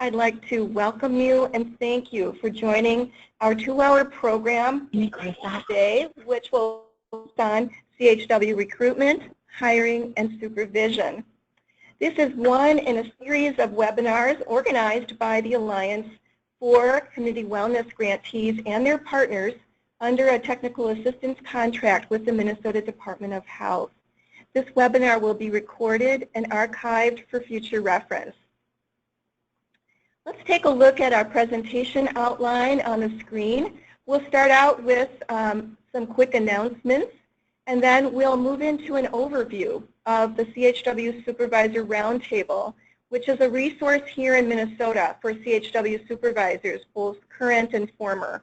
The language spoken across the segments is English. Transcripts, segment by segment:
I'd like to welcome you and thank you for joining our 2-hour program today, which will focus on CHW recruitment, hiring, and supervision. This is one in a series of webinars organized by the Alliance for Community Wellness Grantees and their partners under a technical assistance contract with the Minnesota Department of Health. This webinar will be recorded and archived for future reference. Let's take a look at our presentation outline on the screen. We'll start out with some quick announcements, and then we'll move into an overview of the CHW Supervisor Roundtable, which is a resource here in Minnesota for CHW supervisors, both current and former.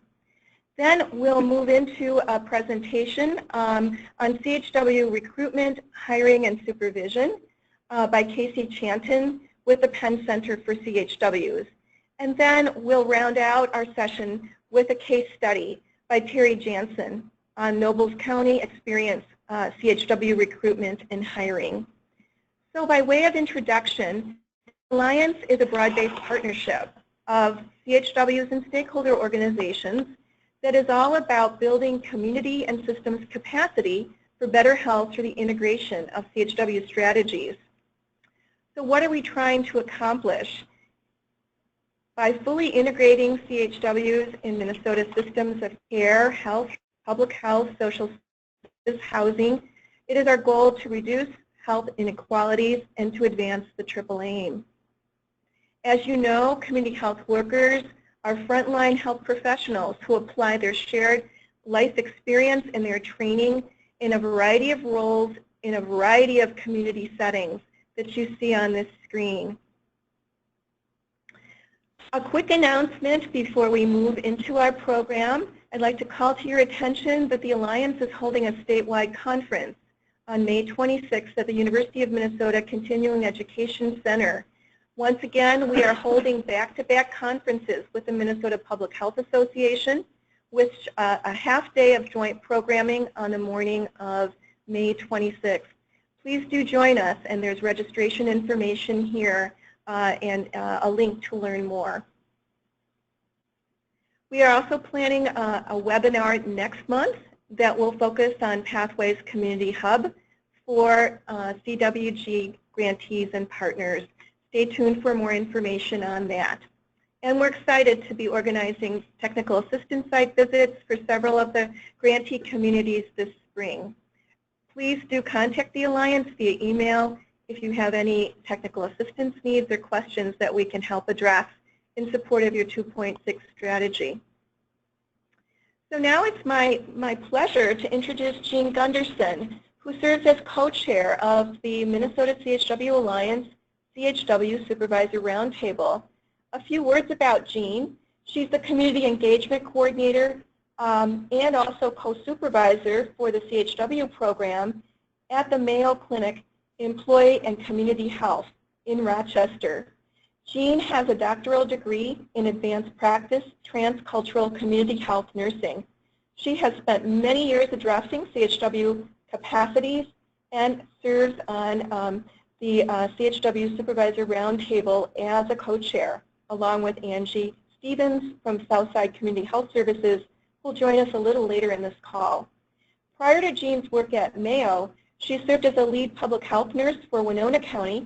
Then we'll move into a presentation on CHW recruitment, hiring, and supervision by Casey Chanton with the Penn Center for CHWs. And then we'll round out our session with a case study by Terry Jansen on Nobles County experience, CHW recruitment and hiring. So by way of introduction, Alliance is a broad-based partnership of CHWs and stakeholder organizations that is all about building community and systems capacity for better health through the integration of CHW strategies. So what are we trying to accomplish? By fully integrating CHWs in Minnesota systems of care, health, public health, social services, housing, it is our goal to reduce health inequalities and to advance the triple aim. As you know, community health workers are frontline health professionals who apply their shared life experience and their training in a variety of roles in a variety of community settings that you see on this screen. A quick announcement before we move into our program. I'd like to call to your attention that the Alliance is holding a statewide conference on May 26th at the University of Minnesota Continuing Education Center. Once again, we are holding back-to-back conferences with the Minnesota Public Health Association, with a half day of joint programming on the morning of May 26th. Please do join us, and there's registration information here and a link to learn more. We are also planning a webinar next month that will focus on Pathways Community Hub for CWG grantees and partners. Stay tuned for more information on that. And we're excited to be organizing technical assistance site visits for several of the grantee communities this spring. Please do contact the Alliance via email if you have any technical assistance needs or questions that we can help address in support of your 2.6 strategy. So now it's my pleasure to introduce Jean Gunderson, who serves as co-chair of the Minnesota CHW Alliance CHW Supervisor Roundtable. A few words about Jean. She's the Community Engagement Coordinator and also co-supervisor for the CHW program at the Mayo Clinic Employee and Community Health in Rochester. Jean has a doctoral degree in advanced practice transcultural community health nursing. She has spent many years addressing CHW capacities and serves on the CHW Supervisor Roundtable as a co-chair, along with Angie Stevens from Southside Community Health Services, who will join us a little later in this call. Prior to Jean's work at Mayo, she served as a lead public health nurse for Winona County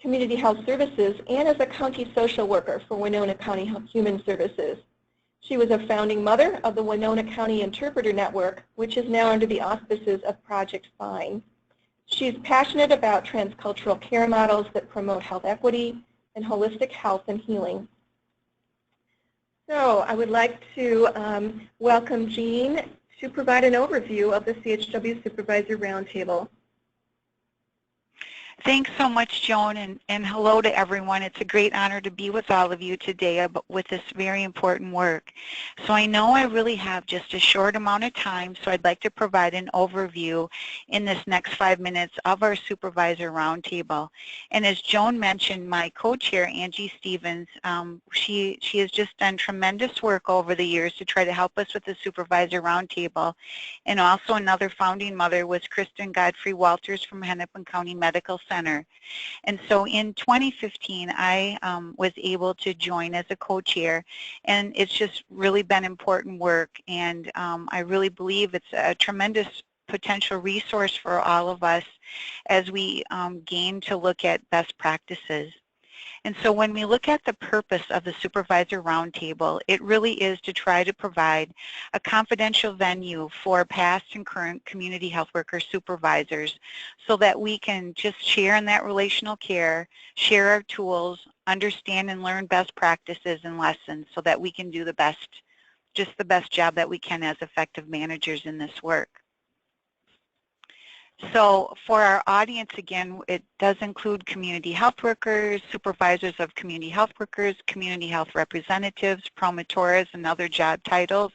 Community Health Services and as a county social worker for Winona County Human Services. She was a founding mother of the Winona County Interpreter Network, which is now under the auspices of Project FIND. She's passionate about transcultural care models that promote health equity and holistic health and healing. So I would like to welcome Jean to provide an overview of the CHW Supervisor Roundtable. Thanks so much, Joan, and hello to everyone. It's a great honor to be with all of you today with this very important work. So I know I really have just a short amount of time, so I'd like to provide an overview in this next 5 minutes of our Supervisor Roundtable. And as Joan mentioned, my co-chair, Angie Stevens, she has just done tremendous work over the years to try to help us with the Supervisor Roundtable. And also another founding mother was Kristen Godfrey Walters from Hennepin County Medical Center. Center. And so in 2015, I was able to join as a co-chair, and it's just really been important work, and I really believe it's a tremendous potential resource for all of us as we gain to look at best practices. And so when we look at the purpose of the Supervisor Roundtable, it really is to try to provide a confidential venue for past and current community health worker supervisors so that we can just share in that relational care, share our tools, understand and learn best practices and lessons so that we can do the best, just the best job that we can as effective managers in this work. So for our audience, again, it does include community health workers, supervisors of community health workers, community health representatives, promotores, and other job titles.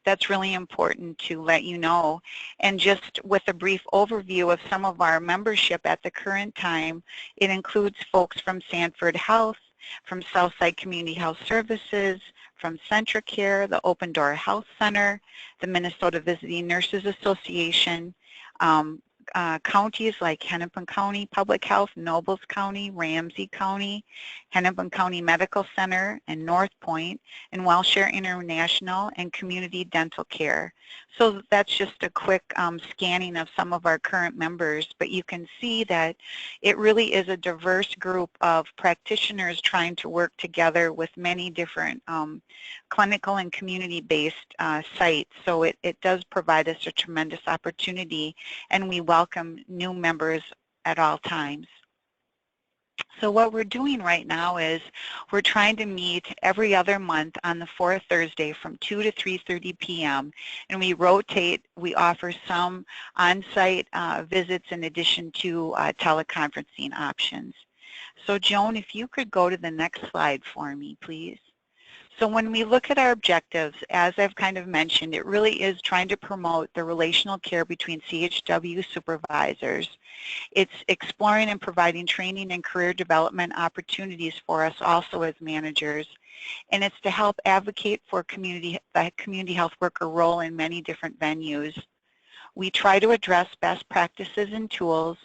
That's really important to let you know. And just with a brief overview of some of our membership at the current time, it includes folks from Sanford Health, from Southside Community Health Services, from CentraCare, the Open Door Health Center, the Minnesota Visiting Nurses Association, counties like Hennepin County Public Health, Nobles County, Ramsey County, Hennepin County Medical Center, and North Point, and Wellshare International, and Community Dental Care. So that's just a quick scanning of some of our current members, but you can see that it really is a diverse group of practitioners trying to work together with many different clinical and community-based sites. So it does provide us a tremendous opportunity, and we welcome new members at all times. So what we're doing right now is we're trying to meet every other month on the fourth Thursday from 2 to 3:30 p.m. and we rotate. We offer some on-site visits in addition to teleconferencing options. So Joan, if you could go to the next slide for me, please. So when we look at our objectives, as I've kind of mentioned, it really is trying to promote the relational care between CHW supervisors. It's exploring and providing training and career development opportunities for us also as managers. And it's to help advocate for the community health worker role in many different venues. We try to address best practices and tools.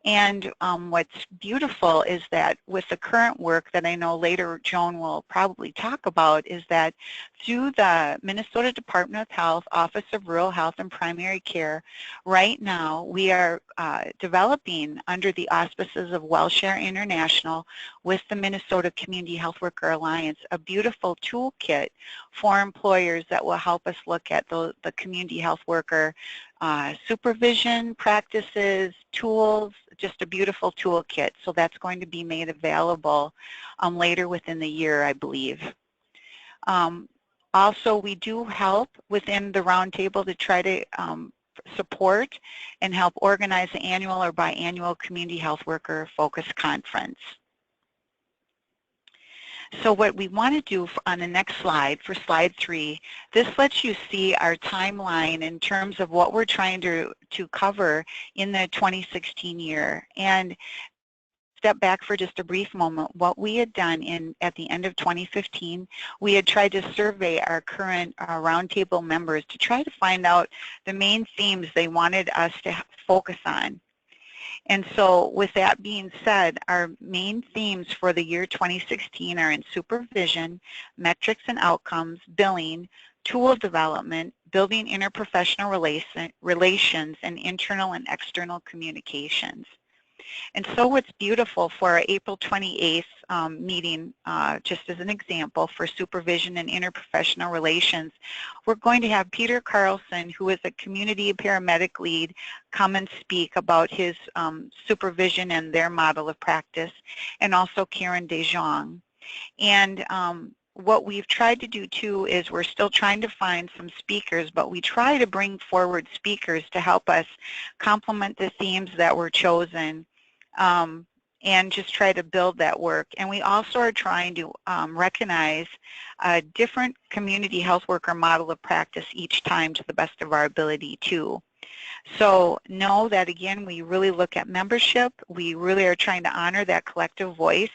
And what's beautiful is that with the current work that I know later Joan will probably talk about is that through the Minnesota Department of Health Office of Rural Health and Primary Care, right now we are developing under the auspices of Wellshare International with the Minnesota Community Health Worker Alliance a beautiful toolkit for employers that will help us look at the community health worker supervision practices, tools, just a beautiful toolkit. So that's going to be made available later within the year, I believe. Also, we do help within the Roundtable to try to support and help organize the annual or biannual Community Health Worker Focus Conference. So what we want to do on the next slide, for slide 3, this lets you see our timeline in terms of what we're trying to cover in the 2016 year. And step back for just a brief moment. What we had done at the end of 2015, we had tried to survey our current Roundtable members to try to find out the main themes they wanted us to focus on. And so with that being said, our main themes for the year 2016 are in supervision, metrics and outcomes, billing, tool development, building interprofessional relations, and internal and external communications. And so what's beautiful for our April 28th meeting, just as an example, for supervision and interprofessional relations, we're going to have Peter Carlson, who is a community paramedic lead, come and speak about his supervision and their model of practice, and also Karen DeJong. And what we've tried to do too is we're still trying to find some speakers, but we try to bring forward speakers to help us complement the themes that were chosen and just try to build that work. And we also are trying to recognize a different community health worker model of practice each time to the best of our ability too. So know that again, we really look at membership. We really are trying to honor that collective voice.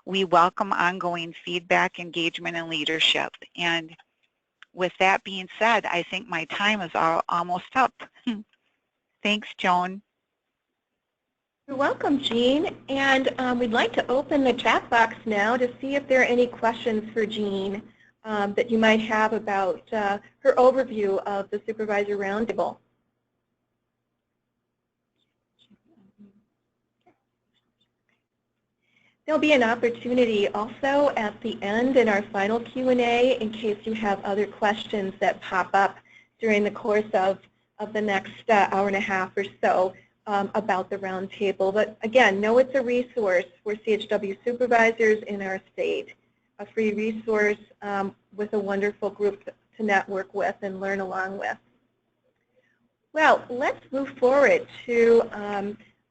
We welcome ongoing feedback, engagement, and leadership. And with that being said, I think my time is almost up. Thanks, Joan. You're welcome, Jean. And we'd like to open the chat box now to see if there are any questions for Jean that you might have about her overview of the Supervisor Roundtable. There'll be an opportunity also at the end in our final Q&A in case you have other questions that pop up during the course of the next hour and a half or so about the roundtable. But again, know it's a resource for CHW supervisors in our state, a free resource with a wonderful group to network with and learn along with. Well, let's move forward to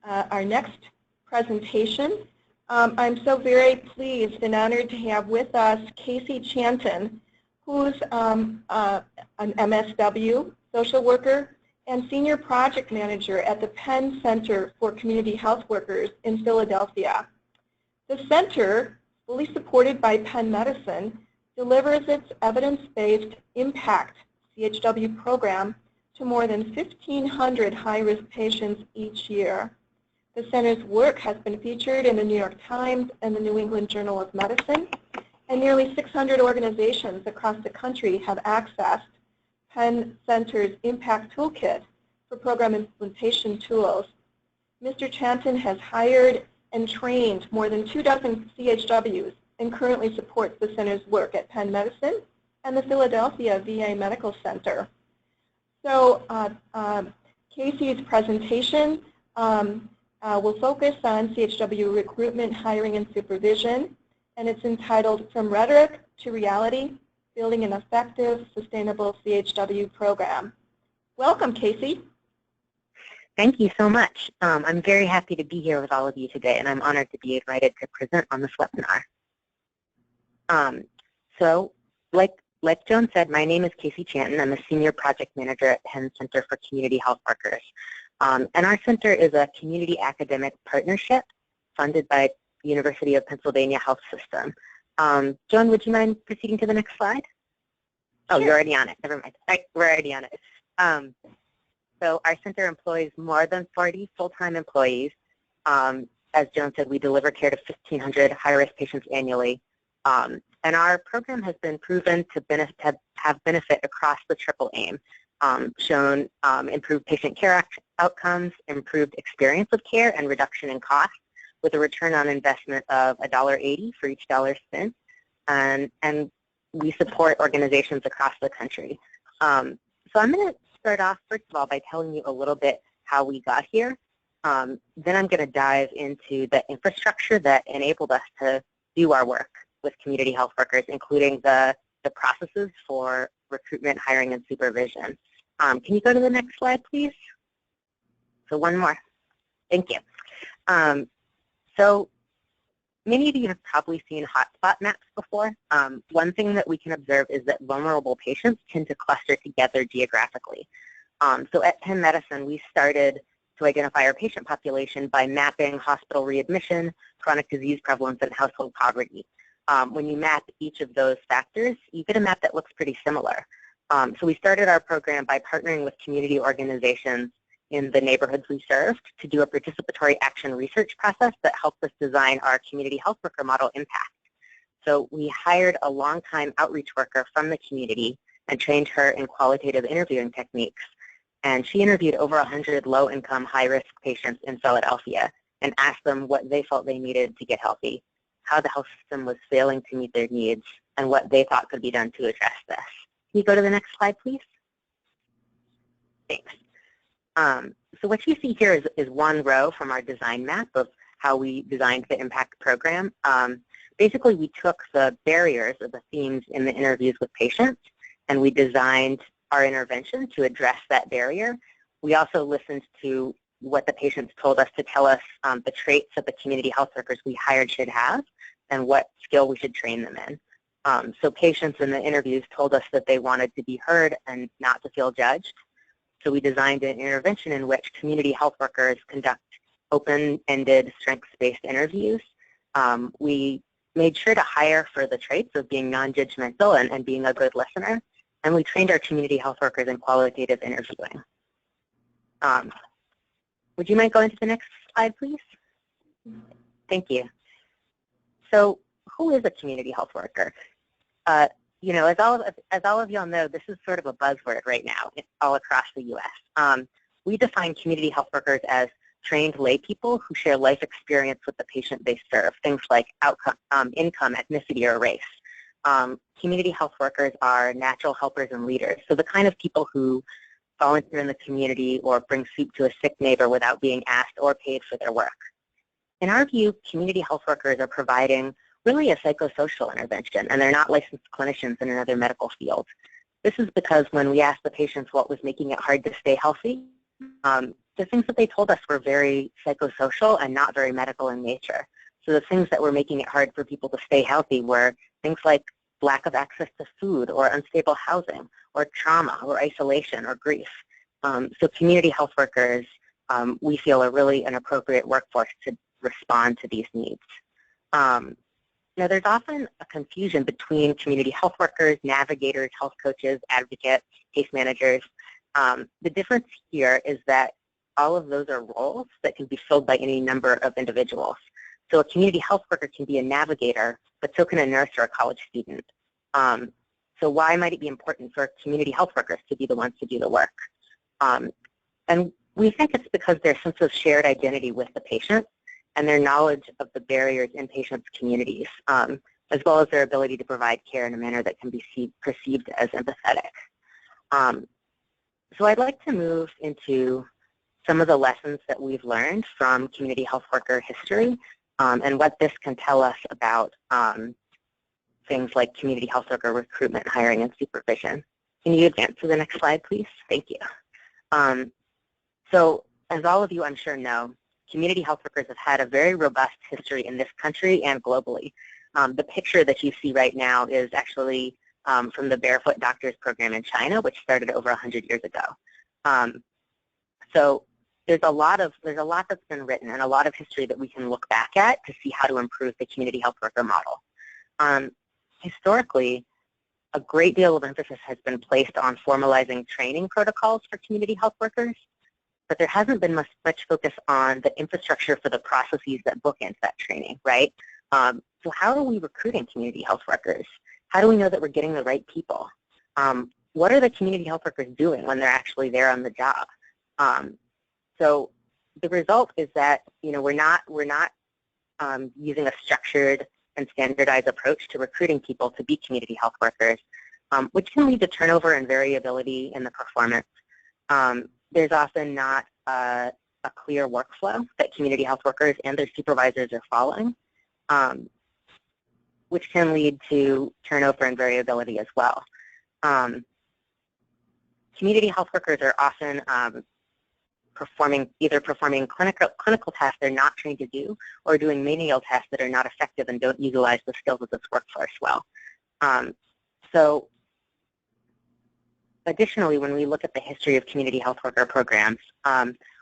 our next presentation. I'm so very pleased and honored to have with us Casey Chanton, who's an MSW, social worker, and senior project manager at the Penn Center for Community Health Workers in Philadelphia. The center, fully supported by Penn Medicine, delivers its evidence-based impact CHW program to more than 1,500 high-risk patients each year. The center's work has been featured in the New York Times and the New England Journal of Medicine, and nearly 600 organizations across the country have accessed Penn Center's Impact Toolkit for program implementation tools. Mr. Chanton has hired and trained more than 24 CHWs and currently supports the center's work at Penn Medicine and the Philadelphia VA Medical Center. So Casey's presentation will focus on CHW recruitment, hiring, and supervision, and it's entitled From Rhetoric to Reality, Building an Effective, Sustainable CHW Program. Welcome, Casey. Thank you so much. I'm very happy to be here with all of you today, and I'm honored to be invited to present on this webinar. So, like Joan said, my name is Casey Chanton. I'm a senior project manager at Penn Center for Community Health Workers. And our center is a community academic partnership funded by the University of Pennsylvania Health System. Joan, would you mind proceeding to the next slide? Oh, sure. You're already on it. Never mind. We're already on it. So our center employs more than 40 full-time employees. As Joan said, we deliver care to 1,500 high-risk patients annually. And our program has been proven to have benefit across the triple aim, shown improved patient care outcomes, improved experience of care, and reduction in cost, with a return on investment of $1.80 for each dollar spent. And we support organizations across the country. So I'm going to start off, first of all, by telling you a little bit how we got here. Then I'm going to dive into the infrastructure that enabled us to do our work with community health workers, including the processes for recruitment, hiring, and supervision. Can you go to the next slide, please? So one more. Thank you. So many of you have probably seen hotspot maps before. One thing that we can observe is that vulnerable patients tend to cluster together geographically. So at Penn Medicine, we started to identify our patient population by mapping hospital readmission, chronic disease prevalence, and household poverty. When you map each of those factors, you get a map that looks pretty similar. So we started our program by partnering with community organizations in the neighborhoods we served to do a participatory action research process that helped us design our community health worker model impact. So we hired a longtime outreach worker from the community and trained her in qualitative interviewing techniques. And she interviewed over 100 low-income, high-risk patients in Philadelphia and asked them what they felt they needed to get healthy, how the health system was failing to meet their needs, and what they thought could be done to address this. Can you go to the next slide, please? Thanks. So what you see here is one row from our design map of how we designed the impact program. Basically, we took the barriers or the themes in the interviews with patients, and we designed our intervention to address that barrier. We also listened to what the patients told us to tell us the traits that the community health workers we hired should have and what skill we should train them in. So patients in the interviews told us that they wanted to be heard and not to feel judged. So we designed an intervention in which community health workers conduct open-ended, strengths-based interviews. We made sure to hire for the traits of being non-judgmental and being a good listener, and we trained our community health workers in qualitative interviewing. Would you mind going to the next slide, please? Thank you. So who is a community health worker? You know, as all of y'all know, this is sort of a buzzword right now all across the U.S. We define community health workers as trained lay people who share life experience with the patient they serve, things like outcome, income, ethnicity, or race. Community health workers are natural helpers and leaders, so the kind of people who volunteer in the community or bring soup to a sick neighbor without being asked or paid for their work. In our view, community health workers are providing really a psychosocial intervention, and they're not licensed clinicians in another medical field. This is because when we asked the patients what was making it hard to stay healthy, the things that they told us were very psychosocial and not very medical in nature. So the things that were making it hard for people to stay healthy were things like lack of access to food or unstable housing or trauma or isolation or grief. So community health workers, we feel, are really an appropriate workforce to respond to these needs. Now, there's often a confusion between community health workers, navigators, health coaches, advocates, case managers. The difference here is that all of those are roles that can be filled by any number of individuals. So a community health worker can be a navigator, but so can a nurse or a college student. So why might it be important for community health workers to be the ones to do the work? And we think it's because their sense of shared identity with the patient and their knowledge of the barriers in patients' communities, as well as their ability to provide care in a manner that can be perceived as empathetic. So I'd like to move into some of the lessons that we've learned from community health worker history and what this can tell us about things like community health worker recruitment, hiring, and supervision. Can you advance to the next slide, please? Thank you. So as all of you, I'm sure, know, community health workers have had a very robust history in this country and globally. The picture that you see right now is actually from the Barefoot Doctors program in China, which started over 100 years ago. So there's a lot that's been written and a lot of history that we can look back at to see how to improve the community health worker model. Historically, a great deal of emphasis has been placed on formalizing training protocols for community health workers, but there hasn't been much focus on the infrastructure for the processes that bookend that training, right? So how are we recruiting community health workers? How do we know that we're getting the right people? What are the community health workers doing when they're actually there on the job? So the result is that, you know, we're not using a structured and standardized approach to recruiting people to be community health workers, which can lead to turnover and variability in the performance. There's often not a clear workflow that community health workers and their supervisors are following, which can lead to turnover and variability as well. Community health workers are often either performing clinical tasks they're not trained to do, or doing menial tasks that are not effective and don't utilize the skills of this workforce well. So additionally, when we look at the history of community health worker programs,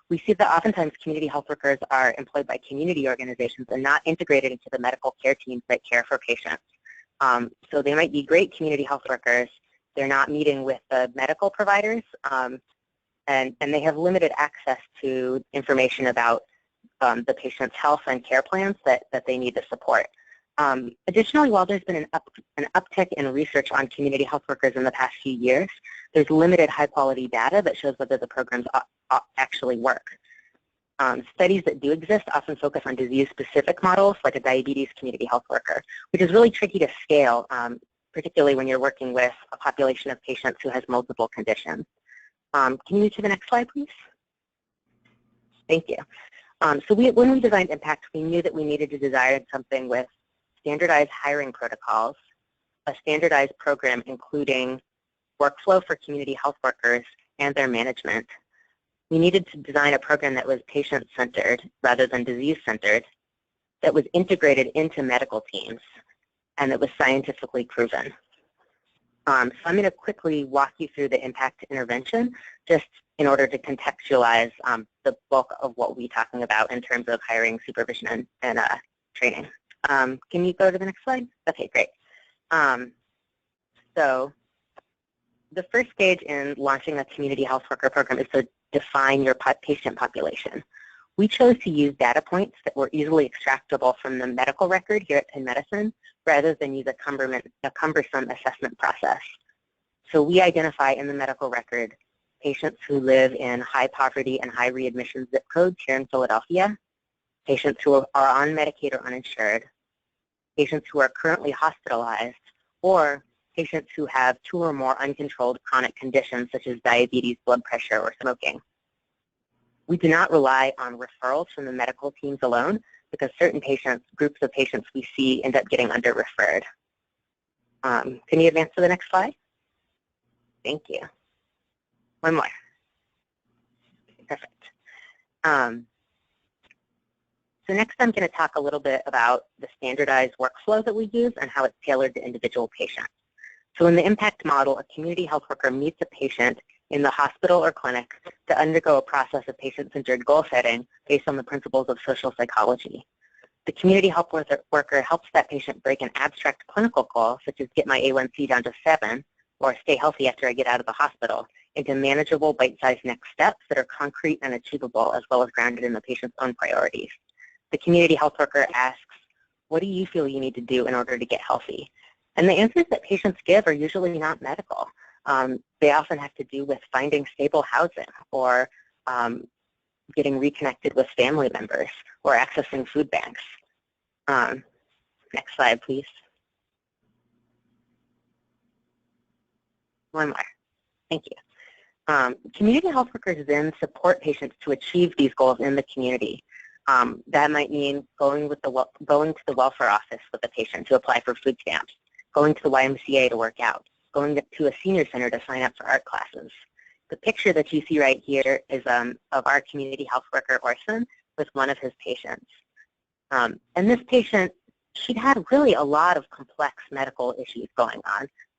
we see that oftentimes community health workers are employed by community organizations and not integrated into the medical care teams that care for patients. So they might be great community health workers. They're not meeting with the medical providers, and they have limited access to information about the patient's health and care plans that they need to support. Additionally, while there's been an uptick in research on community health workers in the past few years, there's limited high-quality data that shows whether the programs actually work. Studies that do exist often focus on disease-specific models, like a diabetes community health worker, which is really tricky to scale, particularly when you're working with a population of patients who has multiple conditions. Can you move to the next slide, please? Thank you. So when we designed Impact, we knew that we needed to design something with standardized hiring protocols, a standardized program including workflow for community health workers and their management. We needed to design a program that was patient-centered rather than disease-centered, that was integrated into medical teams, and that was scientifically proven. So I'm going to quickly walk you through the impact intervention just in order to contextualize the bulk of what we're talking about in terms of hiring, supervision, and training. Can you go to the next slide? Okay, great. So the first stage in launching a community health worker program is to define your patient population. We chose to use data points that were easily extractable from the medical record here at Penn Medicine rather than use a cumbersome assessment process. So we identify in the medical record patients who live in high poverty and high readmission zip codes here in Philadelphia, patients who are on Medicaid or uninsured, patients who are currently hospitalized, or patients who have 2 or more uncontrolled chronic conditions such as diabetes, blood pressure, or smoking. We do not rely on referrals from the medical teams alone because certain groups of patients we see end up getting under-referred. Can you advance to the next slide? Thank you. One more. Perfect. So next I'm going to talk a little bit about the standardized workflow that we use and how it's tailored to individual patients. So in the impact model, a community health worker meets a patient in the hospital or clinic to undergo a process of patient-centered goal setting based on the principles of social psychology. The community health worker helps that patient break an abstract clinical goal, such as get my A1C down to 7, or stay healthy after I get out of the hospital, into manageable bite-sized next steps that are concrete and achievable, as well as grounded in the patient's own priorities. The community health worker asks, what do you feel you need to do in order to get healthy? And the answers that patients give are usually not medical. They often have to do with finding stable housing or getting reconnected with family members or accessing food banks. Next slide, please. One more. Thank you. Community health workers then support patients to achieve these goals in the community. That might mean going to the welfare office with the patient to apply for food stamps, going to the YMCA to work out, going to a senior center to sign up for art classes. The picture that you see right here is of our community health worker, Orson, with one of his patients. And this patient, she'd had really a lot of complex medical issues going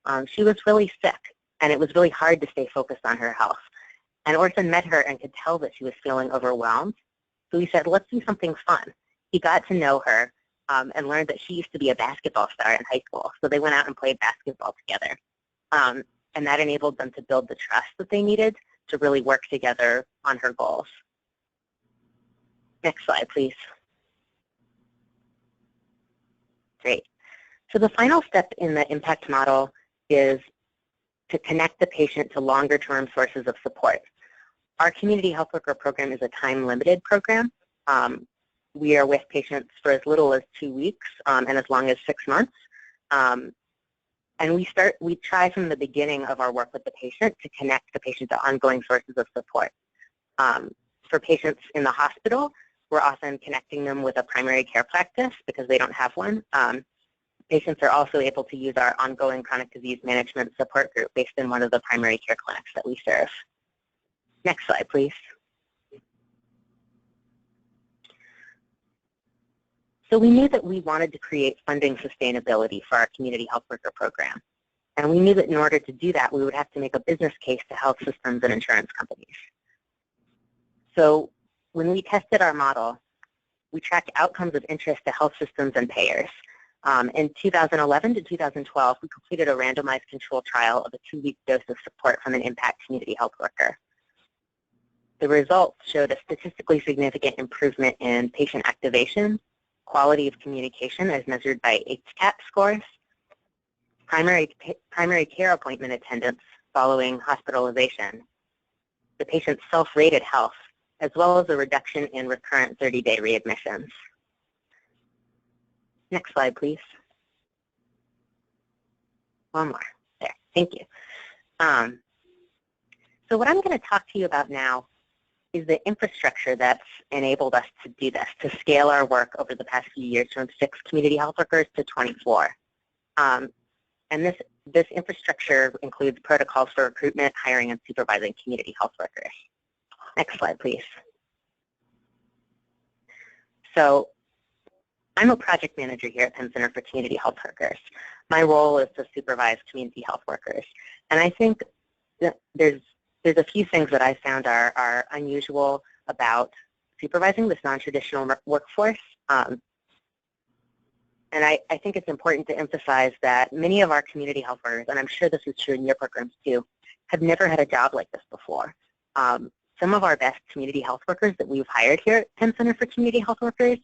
on. She was really sick, and it was really hard to stay focused on her health. And Orson met her and could tell that she was feeling overwhelmed. So he said, let's do something fun. He got to know her and learned that she used to be a basketball star in high school. So they went out and played basketball together. And that enabled them to build the trust that they needed to really work together on her goals. Next slide, please. Great. So the final step in the impact model is to connect the patient to longer-term sources of support. Our community health worker program is a time-limited program. We are with patients for as little as 2 weeks and as long as 6 months. And we try from the beginning of our work with the patient to connect the patient to ongoing sources of support. For patients in the hospital, we're often connecting them with a primary care practice because they don't have one. Patients are also able to use our ongoing chronic disease management support group based in one of the primary care clinics that we serve. Next slide, please. So we knew that we wanted to create funding sustainability for our community health worker program. And we knew that in order to do that, we would have to make a business case to health systems and insurance companies. So when we tested our model, we tracked outcomes of interest to health systems and payers. In 2011 to 2012, we completed a randomized control trial of a 2-week dose of support from an impact community health worker. The results showed a statistically significant improvement in patient activation, quality of communication as measured by HCAP scores, primary care appointment attendance following hospitalization, the patient's self-rated health, as well as a reduction in recurrent 30-day readmissions. Next slide, please. One more. There. Thank you. So what I'm going to talk to you about now is the infrastructure that's enabled us to do this, to scale our work over the past few years from 6 community health workers to 24. And this infrastructure includes protocols for recruitment, hiring, and supervising community health workers. Next slide, please. So I'm a project manager here at Penn Center for Community Health Workers. My role is to supervise community health workers. And I think that there's a few things that I found are unusual about supervising this non-traditional workforce. And I think it's important to emphasize that many of our community health workers, and I'm sure this is true in your programs too, have never had a job like this before. some of our best community health workers that we've hired here at Penn Center for Community Health Workers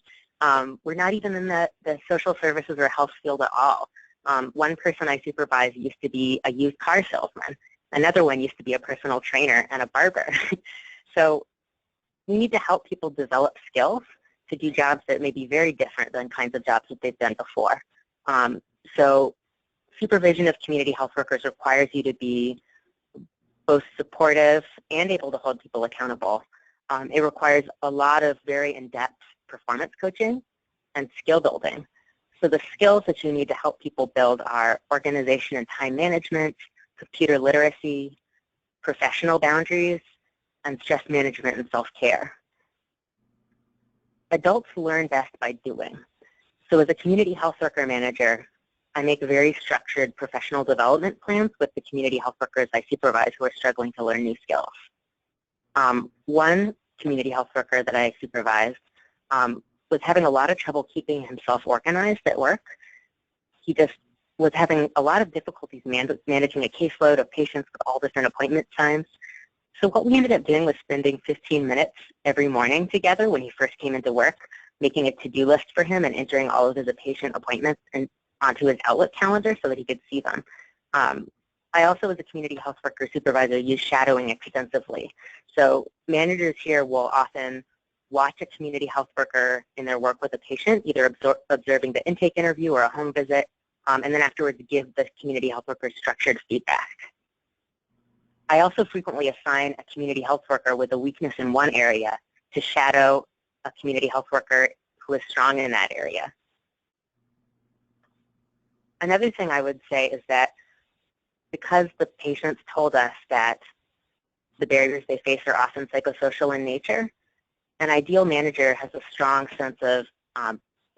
were not even in the social services or health field at all. One person I supervised used to be a used car salesman. Another one used to be a personal trainer and a barber. So we need to help people develop skills to do jobs that may be very different than kinds of jobs that they've done before. So supervision of community health workers requires you to be both supportive and able to hold people accountable. It requires a lot of very in-depth performance coaching and skill building. So the skills that you need to help people build are organization and time management, computer literacy, professional boundaries, and stress management and self-care. Adults learn best by doing. So as a community health worker manager, I make very structured professional development plans with the community health workers I supervise who are struggling to learn new skills. One community health worker that I supervised was having a lot of trouble keeping himself organized at work. He just was having a lot of difficulties managing a caseload of patients with all different appointment times. So what we ended up doing was spending 15 minutes every morning together when he first came into work, making a to-do list for him and entering all of his patient appointments and onto his Outlook calendar so that he could see them. I also, as a community health worker supervisor, use shadowing extensively. So managers here will often watch a community health worker in their work with a patient, either observing the intake interview or a home visit, and then afterwards give the community health worker structured feedback. I also frequently assign a community health worker with a weakness in one area to shadow a community health worker who is strong in that area. Another thing I would say is that because the patients told us that the barriers they face are often psychosocial in nature, an ideal manager has a strong sense of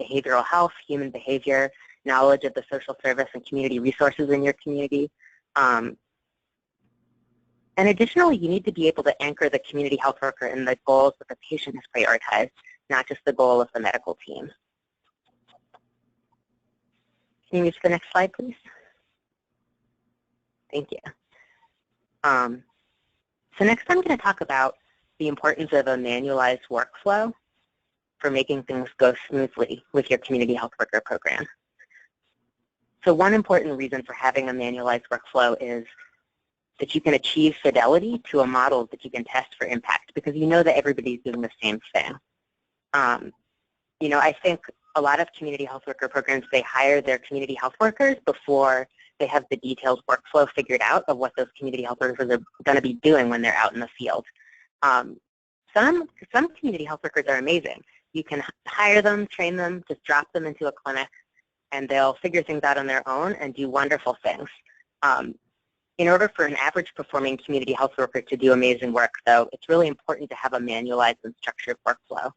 behavioral health, human behavior, knowledge of the social service and community resources in your community. And additionally, you need to be able to anchor the community health worker in the goals that the patient has prioritized, not just the goal of the medical team. Can you move to the next slide, please? Thank you. So next I'm going to talk about the importance of a manualized workflow for making things go smoothly with your community health worker program. So one important reason for having a manualized workflow is that you can achieve fidelity to a model that you can test for impact because you know that everybody's doing the same thing. You know, I think a lot of community health worker programs, they hire their community health workers before they have the detailed workflow figured out of what those community health workers are going to be doing when they're out in the field. Some community health workers are amazing. You can hire them, train them, just drop them into a clinic, and they'll figure things out on their own and do wonderful things. In order for an average performing community health worker to do amazing work, though, it's really important to have a manualized and structured workflow.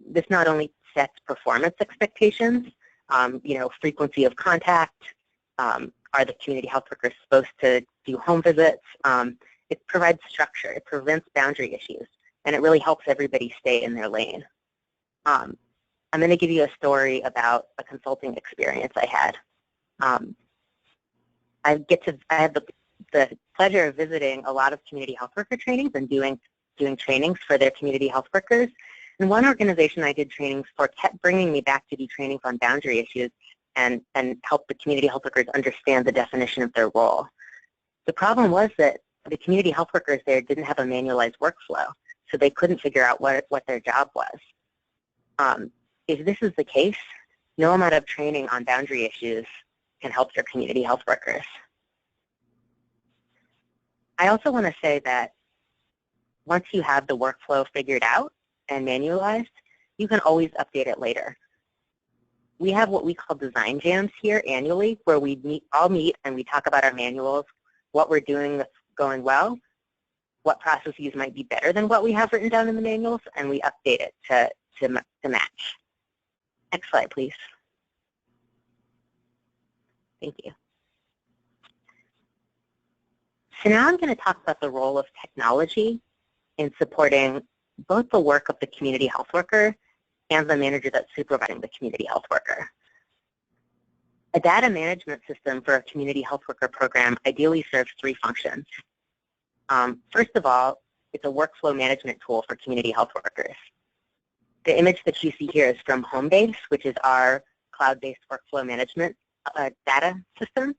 This not only sets performance expectations, you know, frequency of contact, are the community health workers supposed to do home visits? It provides structure, it prevents boundary issues, and it really helps everybody stay in their lane. I'm going to give you a story about a consulting experience I had. I had the pleasure of visiting a lot of community health worker trainings and doing trainings for their community health workers. And one organization I did trainings for kept bringing me back to do trainings on boundary issues and help the community health workers understand the definition of their role. The problem was that the community health workers there didn't have a manualized workflow, so they couldn't figure out what their job was. If this is the case, no amount of training on boundary issues can help your community health workers. I also want to say that once you have the workflow figured out and manualized, you can always update it later. We have what we call design jams here annually, where we all meet and we talk about our manuals, what we're doing that's going well, what processes might be better than what we have written down in the manuals, and we update it to match. Next slide, please. Thank you. So now I'm going to talk about the role of technology in supporting both the work of the community health worker and the manager that's supervising the community health worker. A data management system for a community health worker program ideally serves three functions. First of all, it's a workflow management tool for community health workers. The image that you see here is from Homebase, which is our cloud-based workflow management data system.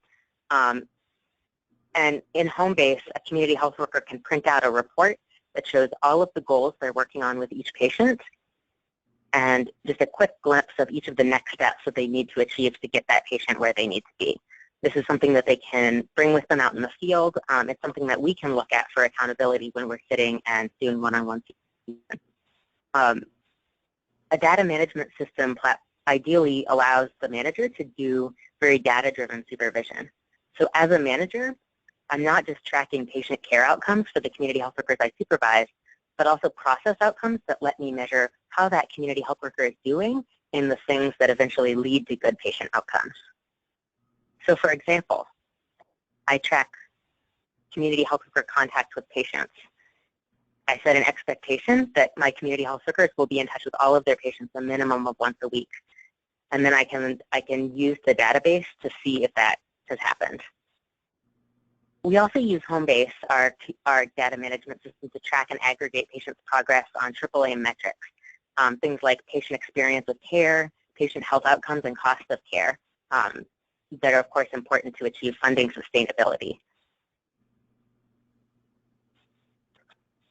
And in Homebase, a community health worker can print out a report that shows all of the goals they're working on with each patient and just a quick glimpse of each of the next steps that they need to achieve to get that patient where they need to be. This is something that they can bring with them out in the field. It's something that we can look at for accountability when we're sitting and doing one-on-one supervision. A data management system ideally allows the manager to do very data-driven supervision. So as a manager, I'm not just tracking patient care outcomes for the community health workers I supervise, but also process outcomes that let me measure how that community health worker is doing in the things that eventually lead to good patient outcomes. So for example, I track community health worker contact with patients. I set an expectation that my community health workers will be in touch with all of their patients a minimum of once a week. And then I can use the database to see if that has happened. We also use Homebase, our data management system, to track and aggregate patients' progress on AAA metrics, things like patient experience with care, patient health outcomes, and cost of care that are, of course, important to achieve funding sustainability.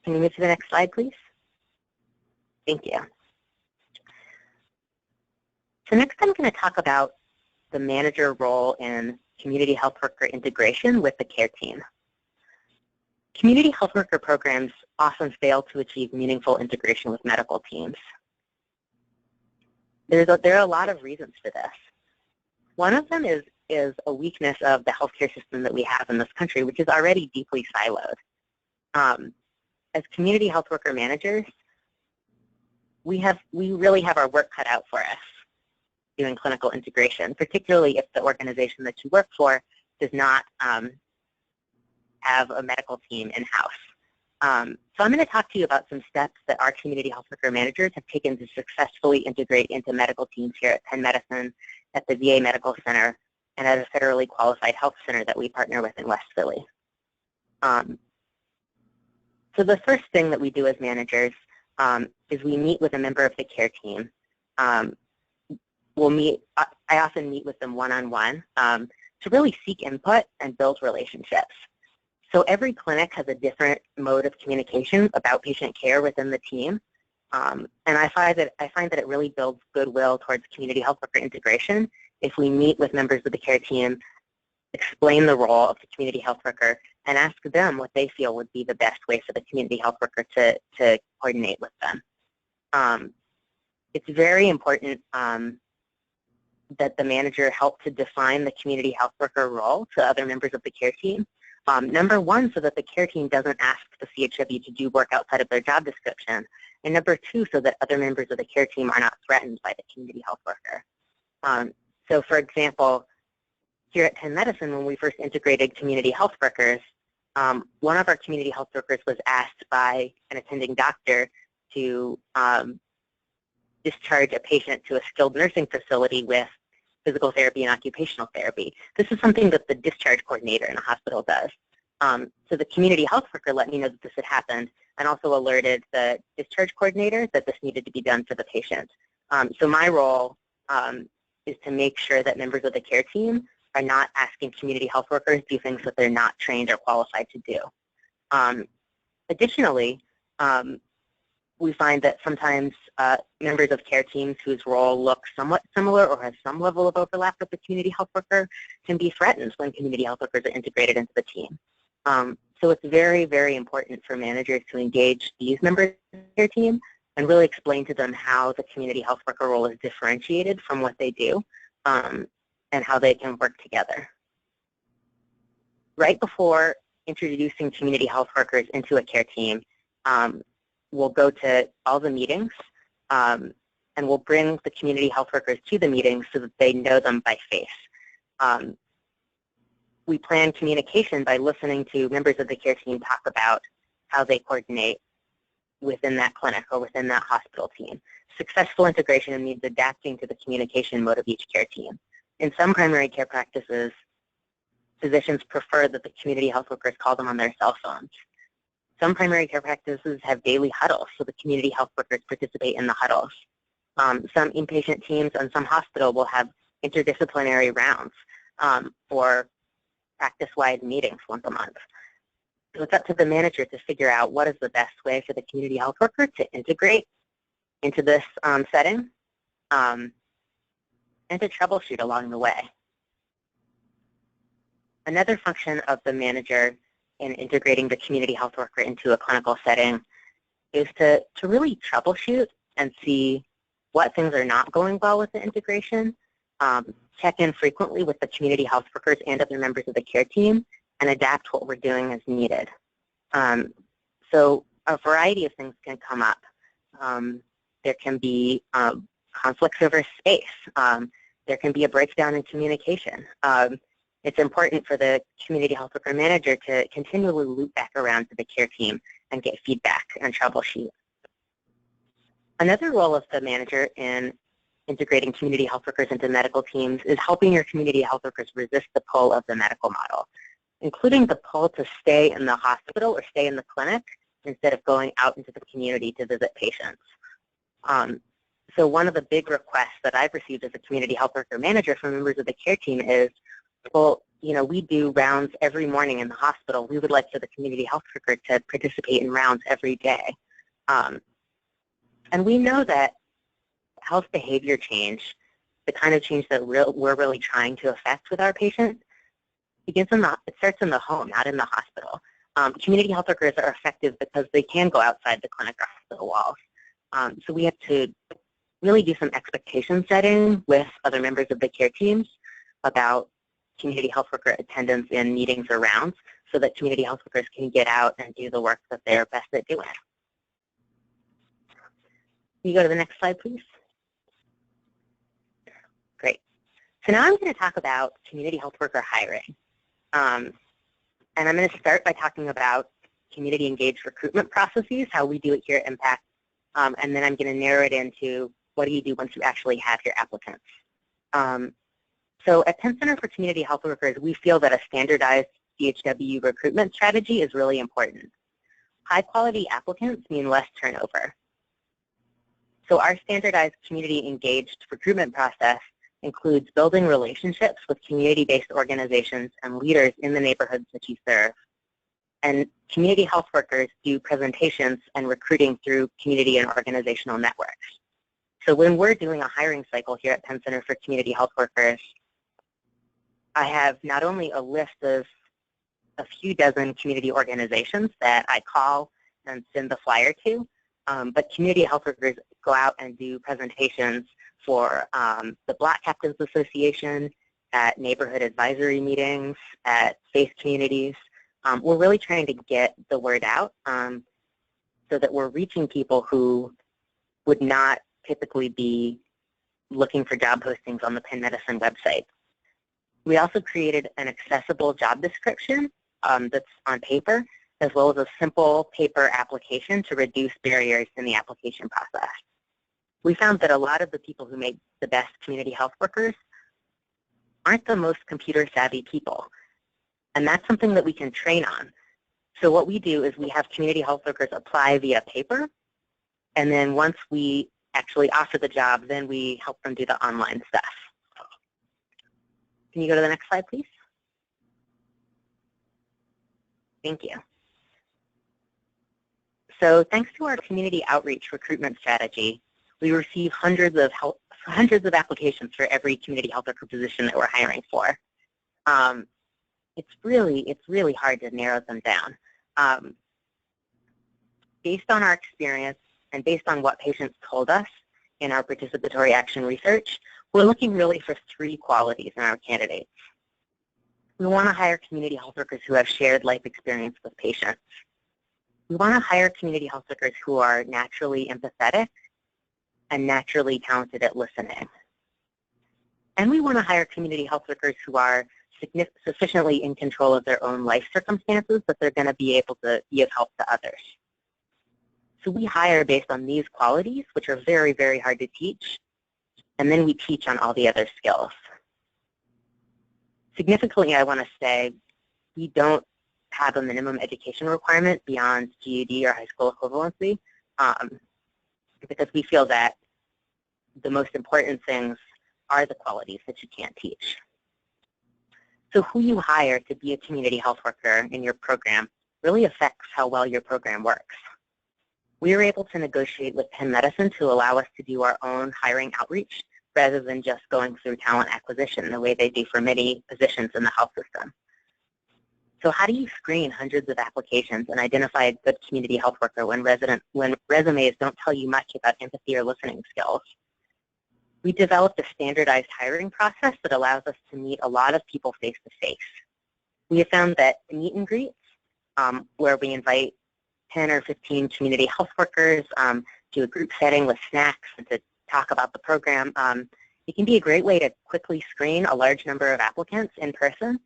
Can you move to the next slide, please? Thank you. So next I'm going to talk about the manager role in community health worker integration with the care team. Community health worker programs often fail to achieve meaningful integration with medical teams. There are a lot of reasons for this. One of them is a weakness of the healthcare system that we have in this country, which is already deeply siloed. As community health worker managers, we really have our work cut out for us doing clinical integration, particularly if the organization that you work for does not have a medical team in-house. So I'm going to talk to you about some steps that our community health worker managers have taken to successfully integrate into medical teams here at Penn Medicine, at the VA Medical Center, and at a federally qualified health center that we partner with in West Philly. So the first thing that we do as managers is we meet with a member of the care team. I often meet with them one-on-one to really seek input and build relationships. So every clinic has a different mode of communication about patient care within the team. And I find that it really builds goodwill towards community health worker integration if we meet with members of the care team, explain the role of the community health worker, and ask them what they feel would be the best way for the community health worker to coordinate with them. It's very important that the manager help to define the community health worker role to other members of the care team. Number one, so that the care team doesn't ask the CHW to do work outside of their job description. And number two, so that other members of the care team are not threatened by the community health worker. So for example, here at Penn Medicine, when we first integrated community health workers, one of our community health workers was asked by an attending doctor to discharge a patient to a skilled nursing facility with physical therapy and occupational therapy. This is something that the discharge coordinator in a hospital does. So the community health worker let me know that this had happened and also alerted the discharge coordinator that this needed to be done for the patient. So my role is to make sure that members of the care team are not asking community health workers to do things that they're not trained or qualified to do. Additionally, we find that sometimes members of care teams whose role looks somewhat similar or has some level of overlap with the community health worker can be threatened when community health workers are integrated into the team. So it's very, very important for managers to engage these members of their team and really explain to them how the community health worker role is differentiated from what they do and how they can work together. Right before introducing community health workers into a care team, we'll go to all the meetings and we'll bring the community health workers to the meetings so that they know them by face. We plan communication by listening to members of the care team talk about how they coordinate within that clinic or within that hospital team. Successful integration means adapting to the communication mode of each care team. In some primary care practices, physicians prefer that the community health workers call them on their cell phones. Some primary care practices have daily huddles, so the community health workers participate in the huddles. Some inpatient teams and some hospital will have interdisciplinary rounds for practice-wide meetings once a month. So it's up to the manager to figure out what is the best way for the community health worker to integrate into this setting and to troubleshoot along the way. Another function of the manager in integrating the community health worker into a clinical setting is to really troubleshoot and see what things are not going well with the integration, check in frequently with the community health workers and other members of the care team, and adapt what we're doing as needed. So a variety of things can come up. There can be conflicts over space. There can be a breakdown in communication. It's important for the community health worker manager to continually loop back around to the care team and get feedback and troubleshoot. Another role of the manager in integrating community health workers into medical teams is helping your community health workers resist the pull of the medical model, including the pull to stay in the hospital or stay in the clinic instead of going out into the community to visit patients. So one of the big requests that I've received as a community health worker manager from members of the care team is, well, you know, we do rounds every morning in the hospital. We would like for the community health worker to participate in rounds every day. And we know that health behavior change, the kind of change that we're really trying to affect with our patients, it starts in the home, not in the hospital. Community health workers are effective because they can go outside the clinic or hospital walls. So we have to really do some expectation setting with other members of the care teams about community health worker attendance in meetings or rounds so that community health workers can get out and do the work that they're best at doing. Can you go to the next slide, please? Great. So now I'm going to talk about community health worker hiring. And I'm going to start by talking about community engaged recruitment processes, how we do it here at Impact, and then I'm going to narrow it into what do you do once you actually have your applicants. So at Penn Center for Community Health Workers, we feel that a standardized CHW recruitment strategy is really important. High quality applicants mean less turnover. So our standardized community engaged recruitment process includes building relationships with community-based organizations and leaders in the neighborhoods that you serve. And community health workers do presentations and recruiting through community and organizational networks. So when we're doing a hiring cycle here at Penn Center for Community Health Workers, I have not only a list of a few dozen community organizations that I call and send the flyer to, but community health workers go out and do presentations for the Black Captains Association, at neighborhood advisory meetings, at faith communities. We're really trying to get the word out so that we're reaching people who would not typically be looking for job postings on the Penn Medicine website. We also created an accessible job description that's on paper, as well as a simple paper application to reduce barriers in the application process. We found that a lot of the people who make the best community health workers aren't the most computer-savvy people, and that's something that we can train on. So what we do is we have community health workers apply via paper, and then once we actually offer the job, then we help them do the online stuff. Can you go to the next slide, please? Thank you. So thanks to our community outreach recruitment strategy, we receive hundreds of applications for every community health worker position that we're hiring for. It's really hard to narrow them down. Based on our experience and based on what patients told us in our participatory action research, we're looking really for three qualities in our candidates. We want to hire community health workers who have shared life experience with patients. We want to hire community health workers who are naturally empathetic and naturally talented at listening. And we want to hire community health workers who are sufficiently in control of their own life circumstances that they're going to be able to be of help to others. So we hire based on these qualities, which are very, very hard to teach, and then we teach on all the other skills. Significantly, I want to say we don't have a minimum education requirement beyond GED or high school equivalency, because we feel that the most important things are the qualities that you can't teach. So who you hire to be a community health worker in your program really affects how well your program works. We were able to negotiate with Penn Medicine to allow us to do our own hiring outreach rather than just going through talent acquisition the way they do for many positions in the health system. So how do you screen hundreds of applications and identify a good community health worker when resumes don't tell you much about empathy or listening skills? We developed a standardized hiring process that allows us to meet a lot of people face-to-face. We have found that meet and greets, where we invite 10 or 15 community health workers to a group setting with snacks and to talk about the program, it can be a great way to quickly screen a large number of applicants in person,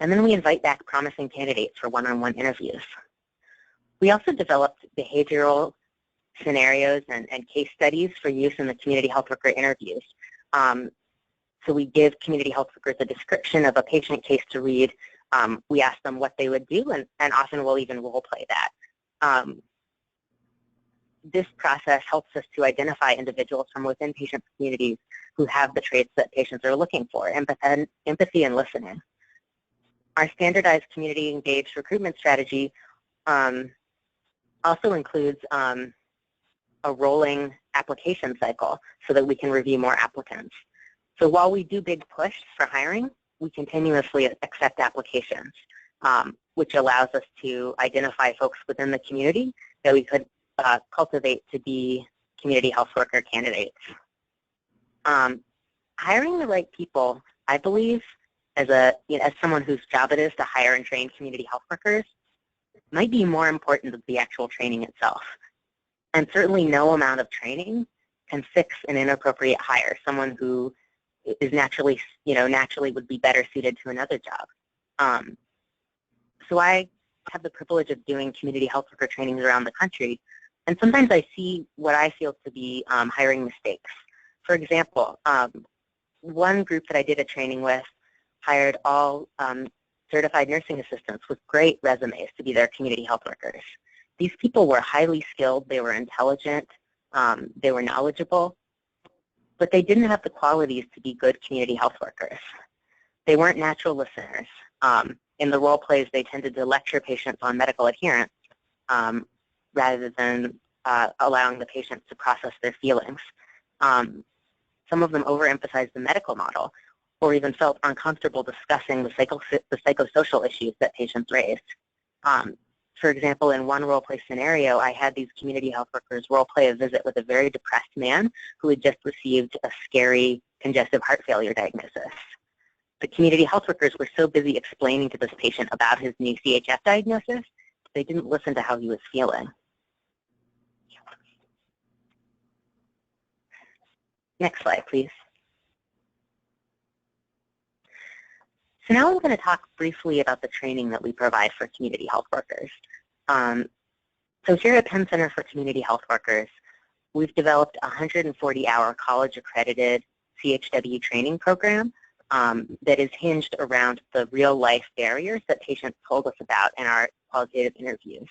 and then we invite back promising candidates for one-on-one interviews. We also developed behavioral scenarios and case studies for use in the community health worker interviews. So we give community health workers a description of a patient case to read. We ask them what they would do, and often we'll even role play that. This process helps us to identify individuals from within patient communities who have the traits that patients are looking for, empathy and listening. Our standardized community engaged recruitment strategy also includes a rolling application cycle so that we can review more applicants. So while we do big push for hiring, we continuously accept applications, which allows us to identify folks within the community that we could cultivate to be community health worker candidates. Hiring the right people, I believe, as someone whose job it is to hire and train community health workers, might be more important than the actual training itself. And certainly no amount of training can fix an inappropriate hire, someone who is naturally would be better suited to another job. So I have the privilege of doing community health worker trainings around the country, and sometimes I see what I feel to be hiring mistakes. For example, one group that I did a training with hired all certified nursing assistants with great resumes to be their community health workers. These people were highly skilled, they were intelligent, they were knowledgeable, but they didn't have the qualities to be good community health workers. They weren't natural listeners. In the role plays, they tended to lecture patients on medical adherence rather than allowing the patients to process their feelings. Some of them overemphasized the medical model or even felt uncomfortable discussing the psychosocial issues that patients raised. For example, in one role play scenario, I had these community health workers role play a visit with a very depressed man who had just received a scary congestive heart failure diagnosis. The community health workers were so busy explaining to this patient about his new CHF diagnosis, they didn't listen to how he was feeling. Next slide, please. So now I'm going to talk briefly about the training that we provide for community health workers. So here at Penn Center for Community Health Workers, we've developed a 140-hour college-accredited CHW training program that is hinged around the real-life barriers that patients told us about in our qualitative interviews.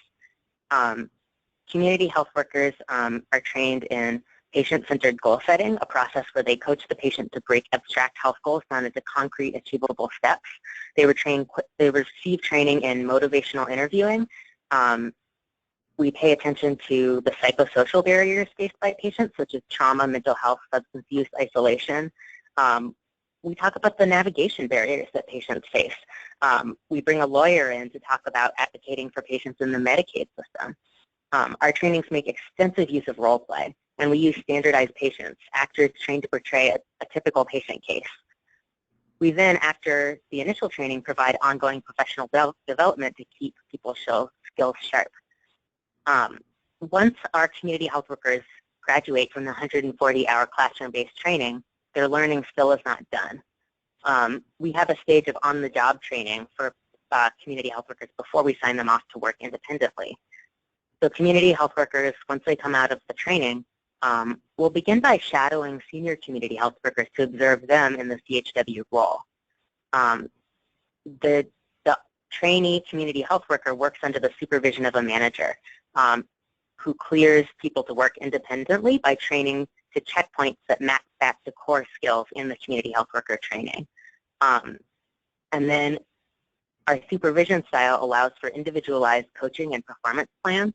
Community health workers are trained in patient-centered goal setting, a process where they coach the patient to break abstract health goals down into concrete, achievable steps. They receive training in motivational interviewing. We pay attention to the psychosocial barriers faced by patients, such as trauma, mental health, substance use, isolation. We talk about the navigation barriers that patients face. We bring a lawyer in to talk about advocating for patients in the Medicaid system. Our trainings make extensive use of role play, and we use standardized patients, actors trained to portray a typical patient case. We then, after the initial training, provide ongoing professional development to keep people's skills sharp. Once our community health workers graduate from the 140-hour classroom-based training, their learning still is not done. We have a stage of on-the-job training for community health workers before we sign them off to work independently. So community health workers, once they come out of the training, will begin by shadowing senior community health workers to observe them in the CHW role. The trainee community health worker works under the supervision of a manager who clears people to work independently by training to checkpoints that map back to core skills in the community health worker training. And then our supervision style allows for individualized coaching and performance plans.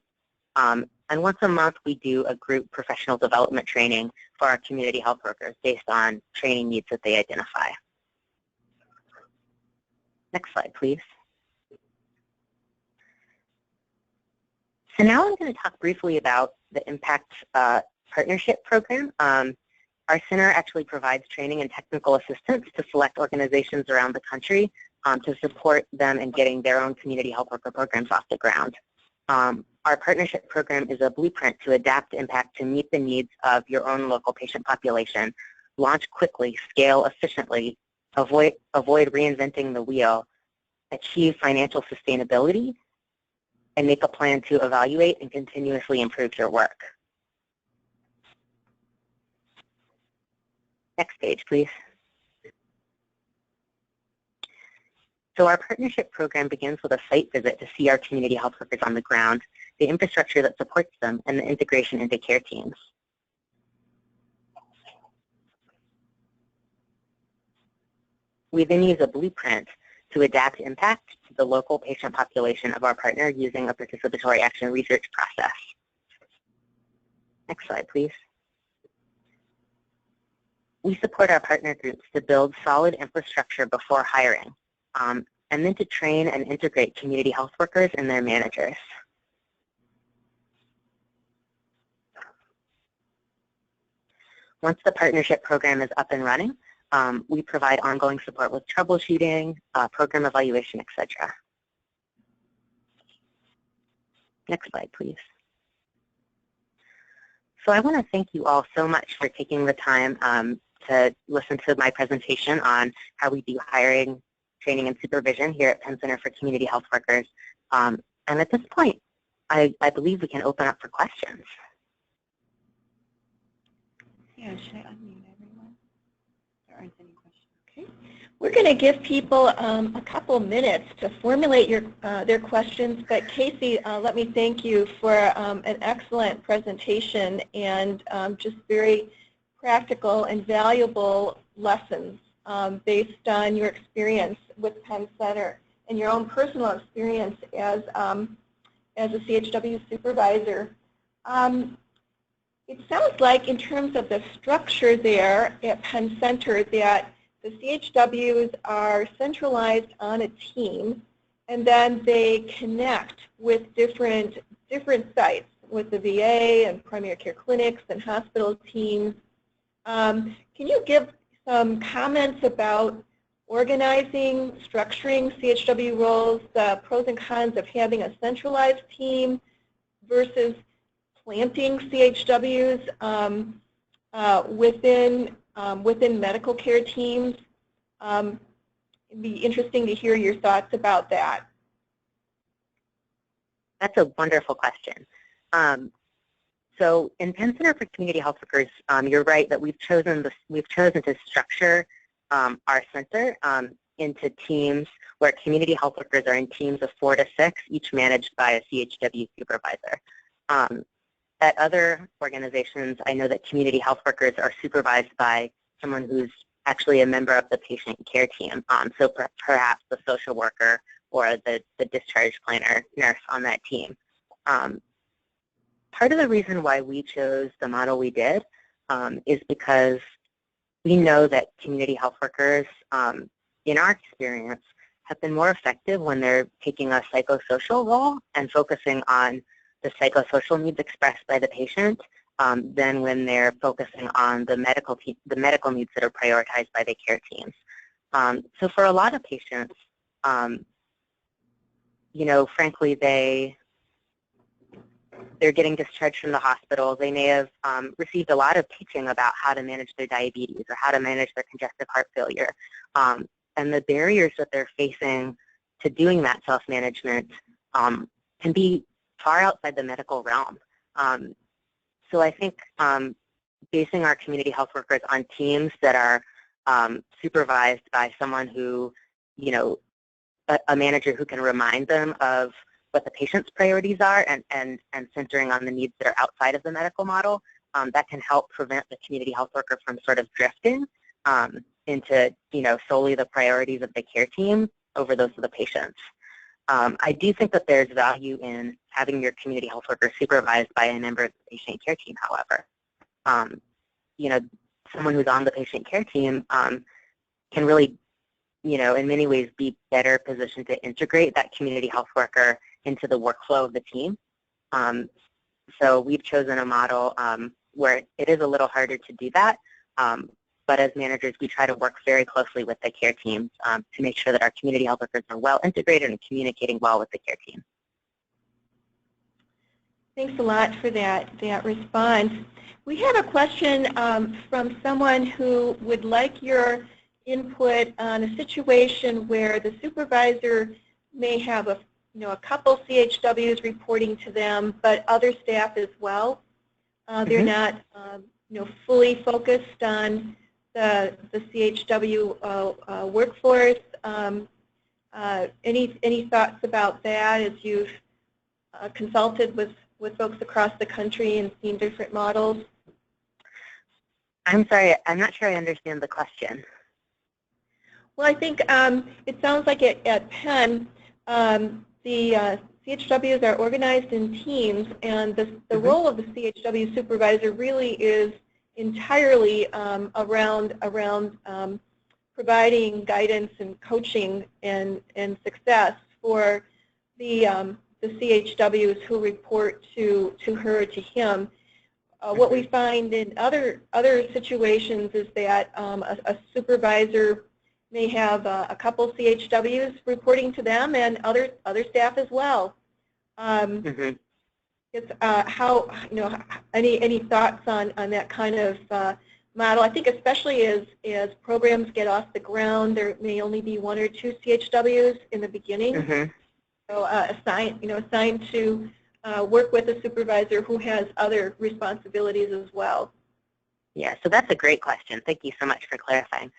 And once a month, we do a group professional development training for our community health workers based on training needs that they identify. Next slide, please. So now I'm going to talk briefly about the Impact Partnership Program. Our center actually provides training and technical assistance to select organizations around the country to support them in getting their own community health worker programs off the ground. Our partnership program is a blueprint to adapt impact to meet the needs of your own local patient population, launch quickly, scale efficiently, avoid reinventing the wheel, achieve financial sustainability, and make a plan to evaluate and continuously improve your work. Next page, please. So our partnership program begins with a site visit to see our community health workers on the ground, the infrastructure that supports them, and the integration into care teams. We then use a blueprint to adapt impact to the local patient population of our partner using a participatory action research process. Next slide, please. We support our partner groups to build solid infrastructure before hiring, and then to train and integrate community health workers and their managers. Once the partnership program is up and running, we provide ongoing support with troubleshooting, program evaluation, etc. Next slide, please. So I want to thank you all so much for taking the time to listen to my presentation on how we do hiring, training, and supervision here at Penn Center for Community Health Workers. And at this point, I believe we can open up for questions. Yeah, should I unmute everyone? There aren't any questions. Okay. We're going to give people a couple minutes to formulate their questions. But Casey, let me thank you for an excellent presentation and just very practical and valuable lessons based on your experience with Penn Center and your own personal experience as a CHW supervisor. It sounds like in terms of the structure there at Penn Center that the CHWs are centralized on a team and then they connect with different sites with the VA and primary care clinics and hospital teams. Can you give some comments about organizing, structuring CHW roles, the pros and cons of having a centralized team versus planting CHWs within medical care teams? It'd be interesting to hear your thoughts about that. That's a wonderful question. So in Penn Center for Community Health Workers, you're right that we've chosen to structure our center into teams where community health workers are in teams of 4 to 6, each managed by a CHW supervisor. At other organizations, I know that community health workers are supervised by someone who's actually a member of the patient care team, so perhaps the social worker or the discharge planner nurse on that team. Part of the reason why we chose the model we did is because we know that community health workers, in our experience, have been more effective when they're taking a psychosocial role and focusing on the psychosocial needs expressed by the patient than when they're focusing on the medical needs that are prioritized by the care teams. So for a lot of patients, you know, frankly, they're getting discharged from the hospital. They may have received a lot of teaching about how to manage their diabetes or how to manage their congestive heart failure. And the barriers that they're facing to doing that self-management can be far outside the medical realm. So I think basing our community health workers on teams that are supervised by someone who, you know, a manager who can remind them of what the patient's priorities are and centering on the needs that are outside of the medical model, that can help prevent the community health worker from sort of drifting into, solely the priorities of the care team over those of the patients. I do think that there's value in having your community health worker supervised by a member of the patient care team, however. Someone who's on the patient care team can really, in many ways be better positioned to integrate that community health worker into the workflow of the team. So we've chosen a model where it is a little harder to do that, but as managers, we try to work very closely with the care teams to make sure that our community health workers are well integrated and communicating well with the care team. Thanks a lot for that response. We have a question from someone who would like your input on a situation where the supervisor may have a couple CHWs reporting to them, but other staff as well. They're not fully focused on the CHW workforce. Any thoughts about that as you've consulted with folks across the country and seen different models? I'm sorry, I'm not sure I understand the question. Well, I think it sounds like at Penn, the CHWs are organized in teams, and the role of the CHW supervisor really is entirely around providing guidance and coaching and success for the CHWs who report to her or to him. What we find in other situations is that a supervisor may have a couple CHWs reporting to them and other staff as well. It's any thoughts on that kind of model? I think especially as programs get off the ground, there may only be one or two CHWs in the beginning. So assigned to work with a supervisor who has other responsibilities as well. Yeah, so that's a great question. Thank you so much for clarifying.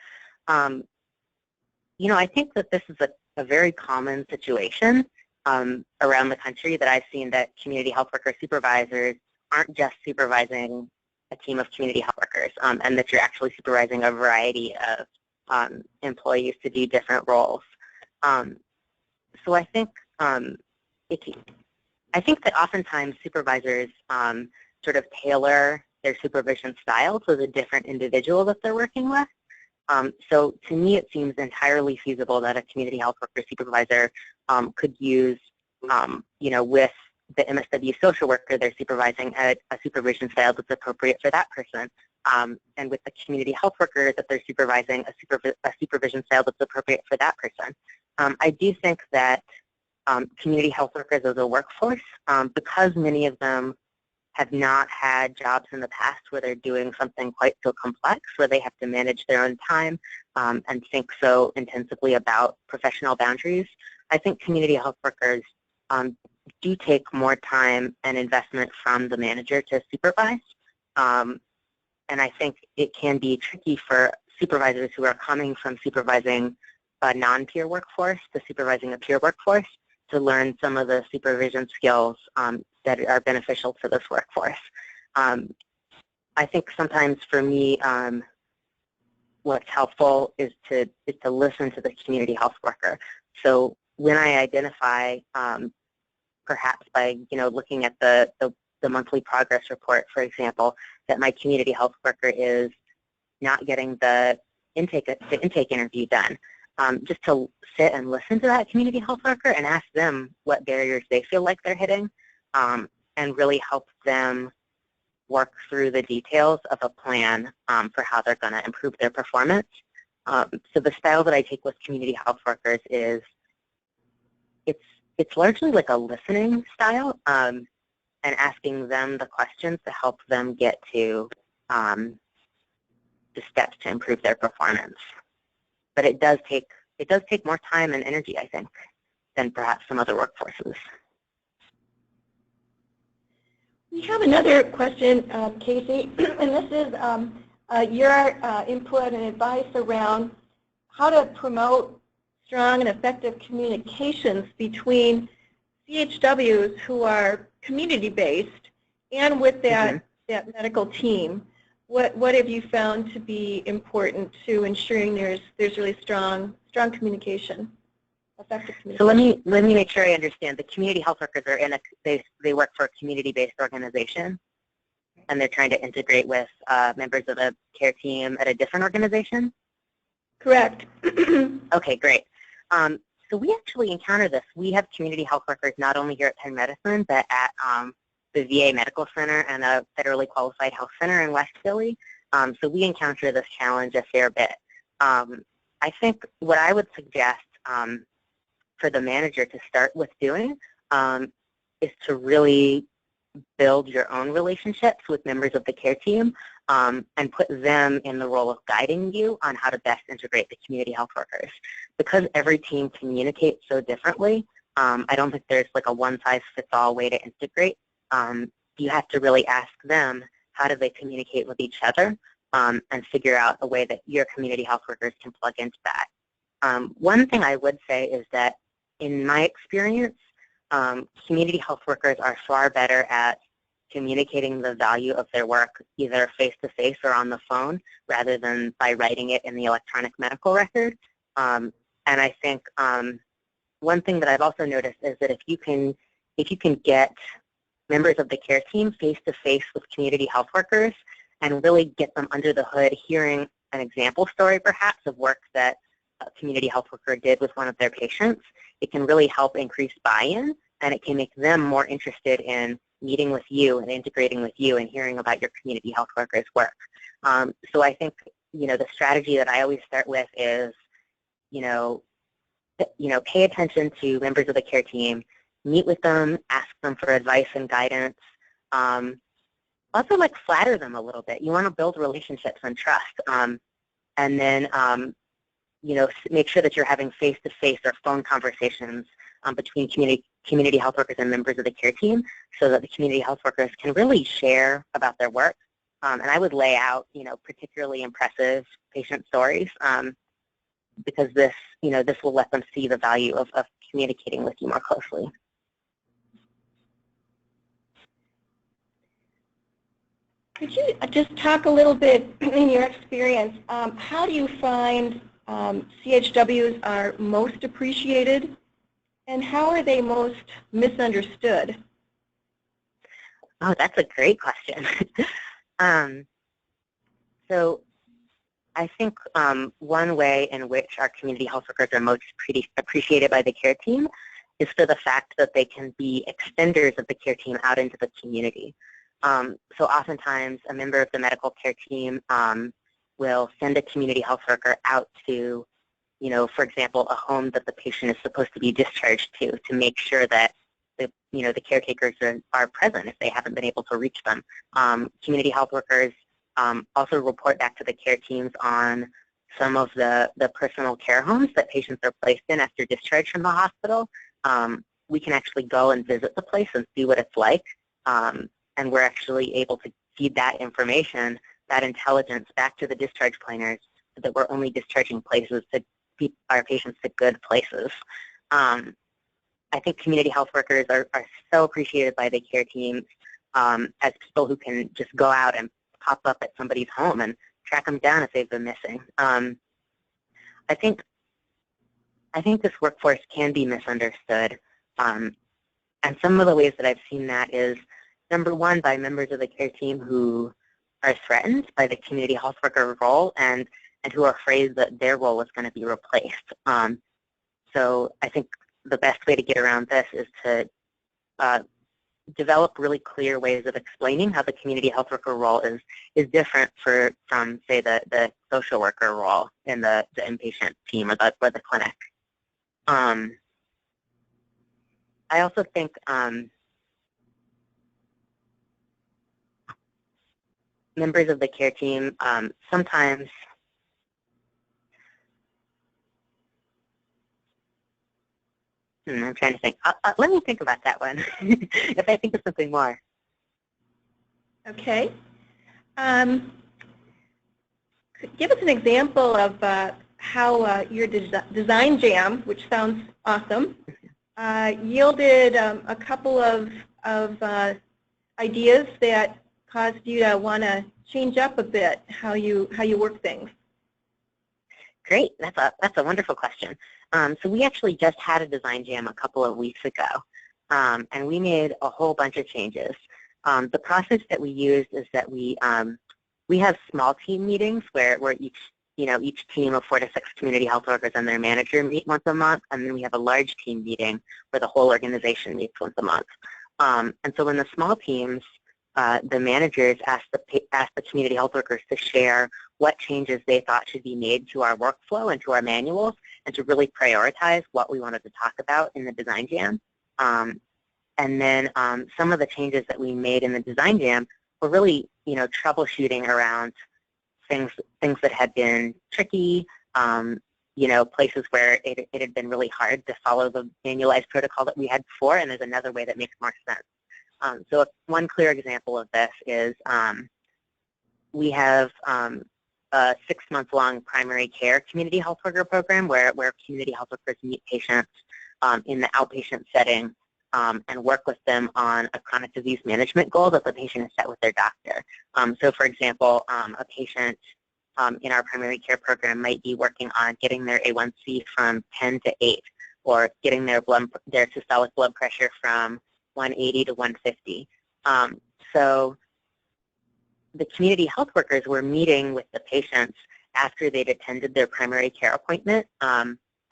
I think that this is a very common situation around the country that I've seen, that community health worker supervisors aren't just supervising a team of community health workers, and that you're actually supervising a variety of employees to do different roles. So I think that oftentimes supervisors sort of tailor their supervision style to the different individual that they're working with. So to me, it seems entirely feasible that a community health worker supervisor could use, with the MSW social worker they're supervising, a supervision style that's appropriate for that person. And with the community health worker that they're supervising, a supervision style that's appropriate for that person. I do think that community health workers as a workforce, because many of them have not had jobs in the past where they're doing something quite so complex, where they have to manage their own time and think so intensively about professional boundaries. I think community health workers do take more time and investment from the manager to supervise. And I think it can be tricky for supervisors who are coming from supervising a non-peer workforce to supervising a peer workforce to learn some of the supervision skills that are beneficial to this workforce. I think sometimes for me, what's helpful is to listen to the community health worker. So when I identify, perhaps by looking at the monthly progress report, for example, that my community health worker is not getting the intake interview done, just to sit and listen to that community health worker and ask them what barriers they feel like they're hitting, and really help them work through the details of a plan for how they're going to improve their performance. So the style that I take with community health workers is it's largely like a listening style, and asking them the questions to help them get to the steps to improve their performance. But it does take more time and energy, I think, than perhaps some other workforces. We have another question, Casey, and this is your input and advice around how to promote strong and effective communications between CHWs who are community-based and with that medical team. What have you found to be important to ensuring there's really strong communication, effective communication? So let me make sure I understand. The community health workers are they work for a community-based organization, and they're trying to integrate with members of a care team at a different organization? Correct. Okay, great. So we actually encounter this. We have community health workers not only here at Penn Medicine, but at the VA Medical Center and a federally qualified health center in West Philly. So we encounter this challenge a fair bit. I think what I would suggest for the manager to start with doing is to really build your own relationships with members of the care team and put them in the role of guiding you on how to best integrate the community health workers. Because every team communicates so differently, I don't think there's like a one-size-fits-all way to integrate. You have to really ask them how do they communicate with each other and figure out a way that your community health workers can plug into that. One thing I would say is that in my experience, community health workers are far better at communicating the value of their work either face-to-face or on the phone rather than by writing it in the electronic medical record. And I think one thing that I've also noticed is that if you can get members of the care team face-to-face with community health workers and really get them under the hood hearing an example story perhaps of work that a community health worker did with one of their patients, it can really help increase buy-in, and it can make them more interested in meeting with you and integrating with you and hearing about your community health workers' work. So I think, the strategy that I always start with is, pay attention to members of the care team, meet with them, ask them for advice and guidance. Also, flatter them a little bit. You want to build relationships and trust. And then, make sure that you're having face-to-face or phone conversations between community health workers and members of the care team so that the community health workers can really share about their work. And I would lay out, particularly impressive patient stories because this will let them see the value of communicating with you more closely. Could you just talk a little bit in your experience, how do you find CHWs are most appreciated and how are they most misunderstood? Oh, that's a great question. So I think one way in which our community health workers are most appreciated by the care team is for the fact that they can be extenders of the care team out into the community. So oftentimes a member of the medical care team will send a community health worker out to, for example, a home that the patient is supposed to be discharged to make sure that the caretakers are present if they haven't been able to reach them. Community health workers also report back to the care teams on some of the personal care homes that patients are placed in after discharge from the hospital. We can actually go and visit the place and see what it's like, and we're actually able to feed that information, that intelligence, back to the discharge planners so that we're only discharging our patients to good places. I think community health workers are so appreciated by the care teams as people who can just go out and pop up at somebody's home and track them down if they've been missing. I think this workforce can be misunderstood, and some of the ways that I've seen that is, number one, by members of the care team who are threatened by the community health worker role and who are afraid that their role is going to be replaced. So I think the best way to get around this is to develop really clear ways of explaining how the community health worker role is different from, say, the social worker role in the inpatient team or the clinic. I also think members of the care team sometimes I'm trying to think. Let me think about that one if I think of something more. Okay. Give us an example of how your design jam, which sounds awesome, yielded a couple of ideas that caused you to want to change up a bit how you work things. Great, that's a wonderful question. So we actually just had a design jam a couple of weeks ago, and we made a whole bunch of changes. The process that we used is that we have small team meetings where each team of 4 to 6 community health workers and their manager meet once a month, and then we have a large team meeting where the whole organization meets once a month. And so in the small teams, the managers asked the community health workers to share what changes they thought should be made to our workflow and to our manuals, and to really prioritize what we wanted to talk about in the design jam. And then some of the changes that we made in the design jam were really, troubleshooting around things that had been tricky, places where it had been really hard to follow the manualized protocol that we had before, and there's another way that makes more sense. So one clear example of this is we have a 6-month-long primary care community health worker program where community health workers meet patients in the outpatient setting and work with them on a chronic disease management goal that the patient has set with their doctor. So for example, a patient in our primary care program might be working on getting their A1C from 10 to 8, or getting their systolic blood pressure from 180 to 150. So the community health workers were meeting with the patients after they'd attended their primary care appointment,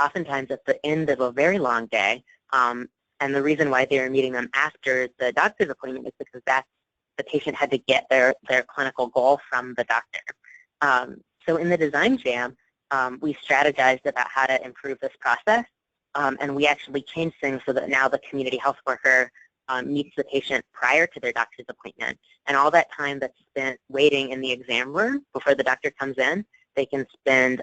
oftentimes at the end of a very long day. And the reason why they were meeting them after the doctor's appointment is because the patient had to get their clinical goal from the doctor. So in the design jam, we strategized about how to improve this process, and we actually changed things so that now the community health worker meets the patient prior to their doctor's appointment. And all that time that's spent waiting in the exam room before the doctor comes in, they can spend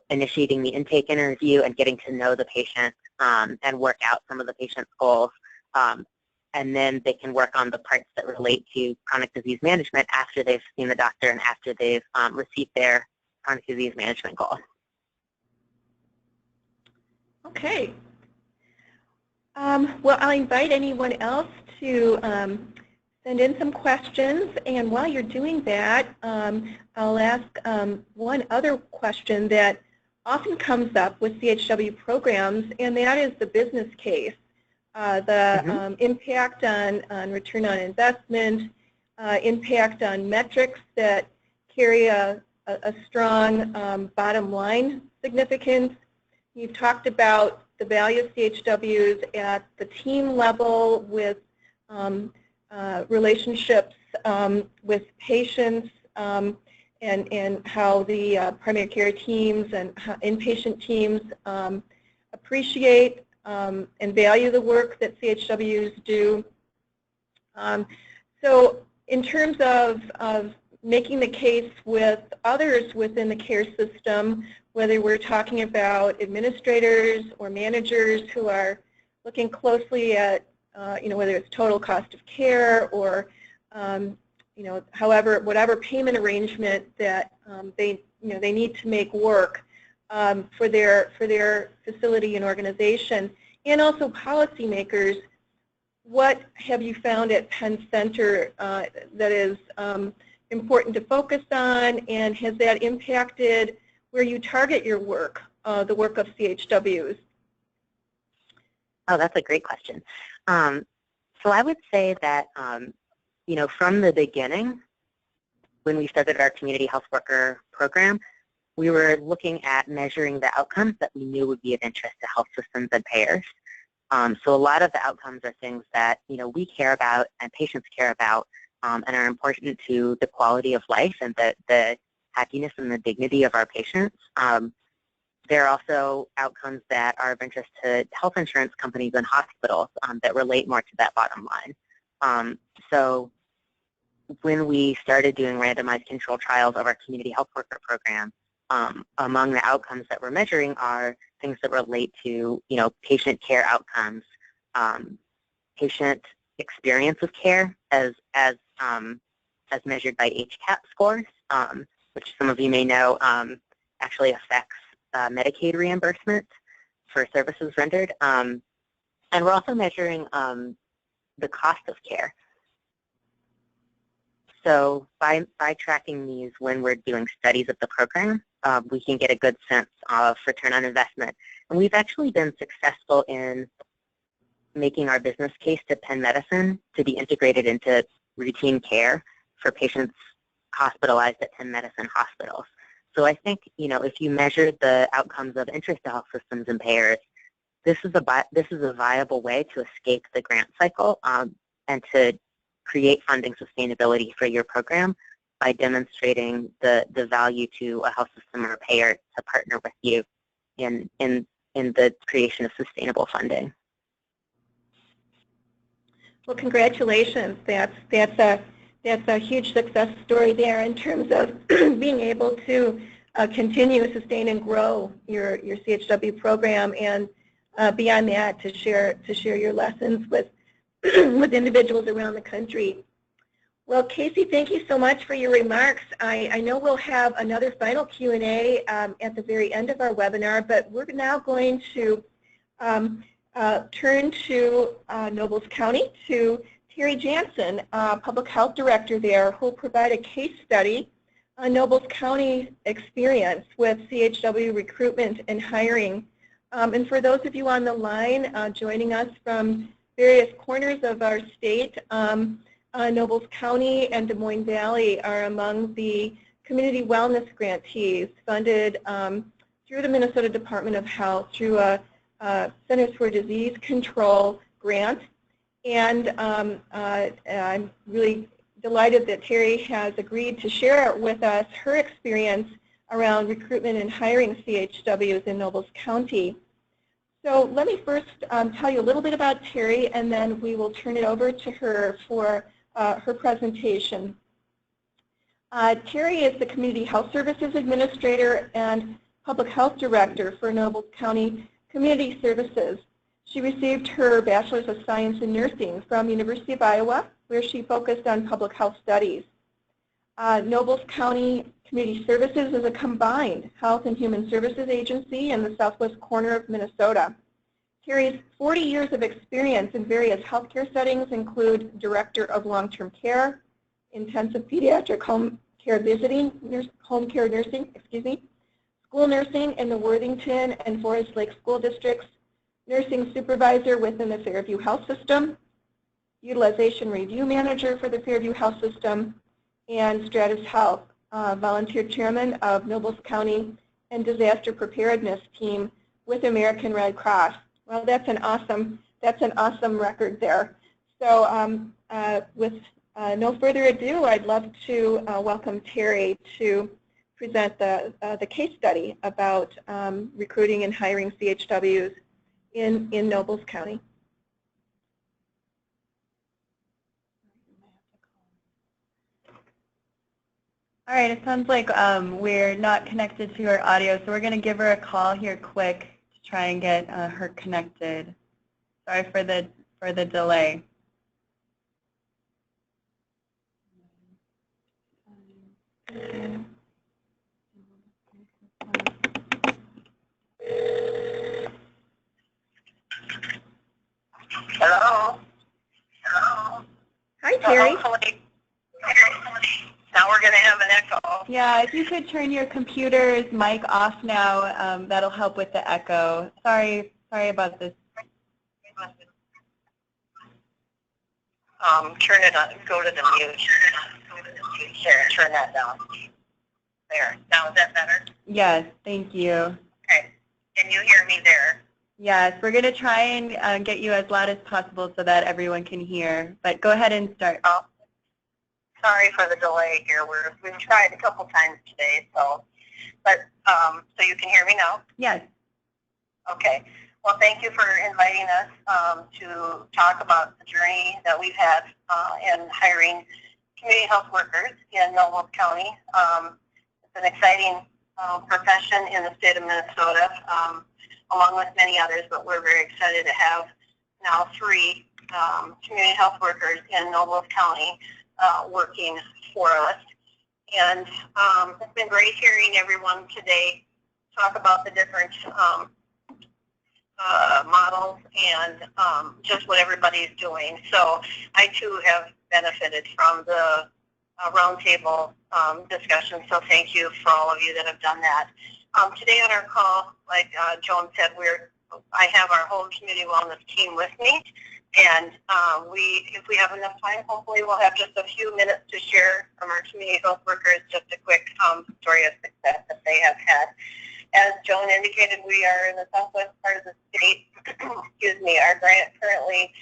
initiating the intake interview and getting to know the patient and work out some of the patient's goals. And then they can work on the parts that relate to chronic disease management after they've seen the doctor and after they've received their chronic disease management goal. Okay. Well, I'll invite anyone else to send in some questions, and while you're doing that, I'll ask one other question that often comes up with CHW programs, and that is the business case, the impact on return on investment, impact on metrics that carry a strong bottom line significance. You've talked about the value of CHWs at the team level with relationships with patients and how the primary care teams and inpatient teams appreciate and value the work that CHWs do. So in terms of making the case with others within the care system, whether we're talking about administrators or managers who are looking closely at whether it's total cost of care or whatever payment arrangement that they need to make work for their facility and organization, and also policymakers. What have you found at Penn Center that is important to focus on, and has that impacted where you target your work, the work of CHWs? Oh, that's a great question. So I would say that, from the beginning, when we started our community health worker program, we were looking at measuring the outcomes that we knew would be of interest to health systems and payers. So a lot of the outcomes are things that, we care about and patients care about and are important to the quality of life and the happiness and the dignity of our patients. There are also outcomes that are of interest to health insurance companies and hospitals that relate more to that bottom line. So when we started doing randomized control trials of our community health worker program, among the outcomes that we're measuring are things that relate to, patient care outcomes, patient experience of care as measured by HCAP scores, which some of you may know actually affects Medicaid reimbursement for services rendered. And we're also measuring the cost of care. So by tracking these when we're doing studies of the program, we can get a good sense of return on investment. And we've actually been successful in making our business case to Penn Medicine to be integrated into routine care for patients hospitalized at Penn Medicine hospitals. So I think, if you measure the outcomes of interest to health systems and payers, this is a viable way to escape the grant cycle and to create funding sustainability for your program by demonstrating the value to a health system or a payer to partner with you in the creation of sustainable funding. Well, congratulations. That's a huge success story there in terms of being able to continue, sustain, and grow your CHW program, and beyond that, to share your lessons with with individuals around the country. Well, Casey, thank you so much for your remarks. I know we'll have another final Q&A at the very end of our webinar, but we're now going to turn to Nobles County, to Terry Jansen, Public Health Director there, who will provide a case study on Nobles County experience with CHW recruitment and hiring. And for those of you on the line joining us from various corners of our state, Nobles County and Des Moines Valley are among the community wellness grantees funded through the Minnesota Department of Health through a Centers for Disease Control grant. And I'm really delighted that Terry has agreed to share with us her experience around recruitment and hiring CHWs in Nobles County. So let me first tell you a little bit about Terry, and then we will turn it over to her for her presentation. Terry is the Community Health Services Administrator and Public Health Director for Nobles County Community Services. She received her Bachelor's of Science in Nursing from University of Iowa, where she focused on public health studies. Nobles County Community Services is a combined health and human services agency in the southwest corner of Minnesota. Terry's 40 years of experience in various healthcare settings include Director of Long-Term Care, Intensive Pediatric Home Care Visiting, Home Care Nursing, School Nursing in the Worthington and Forest Lake School Districts, Nursing Supervisor within the Fairview Health System, Utilization Review Manager for the Fairview Health System, and Stratus Health, Volunteer Chairman of Nobles County and Disaster Preparedness Team with American Red Cross. Well, that's an awesome record there. So with no further ado, I'd love to welcome Terry to present the case study about recruiting and hiring CHWs in Nobles County. All right, it sounds like we're not connected to her audio, so we're going to give her a call here quick to try and get her connected. Sorry for the delay. Hello. Hello. Hi, Terry. Now we're going to have an echo. Yeah, if you could turn your computer's mic off now, that'll help with the echo. Sorry about this. Turn it on. Go to the mute. There, turn that down. There. Now is that better? Yes, thank you. Okay. Can you hear me there? Yes, we're going to try and get you as loud as possible so that everyone can hear. But go ahead and start. Oh, sorry for the delay here. We've tried a couple times today, so you can hear me now? Yes. Okay. Well, thank you for inviting us to talk about the journey that we've had in hiring community health workers in Nobles County. It's an exciting profession in the state of Minnesota, along with many others, but we're very excited to have now 3 community health workers in Nobles County working for us. And it's been great hearing everyone today talk about the different models and just what everybody's doing. So I too have benefited from the roundtable discussion, so thank you for all of you that have done that. Today on our call, like Joan said, I have our whole community wellness team with me, and if we have enough time, hopefully we'll have just a few minutes to share from our community health workers just a quick story of success that they have had. As Joan indicated, we are in the southwest part of the state. Excuse me. Our grant currently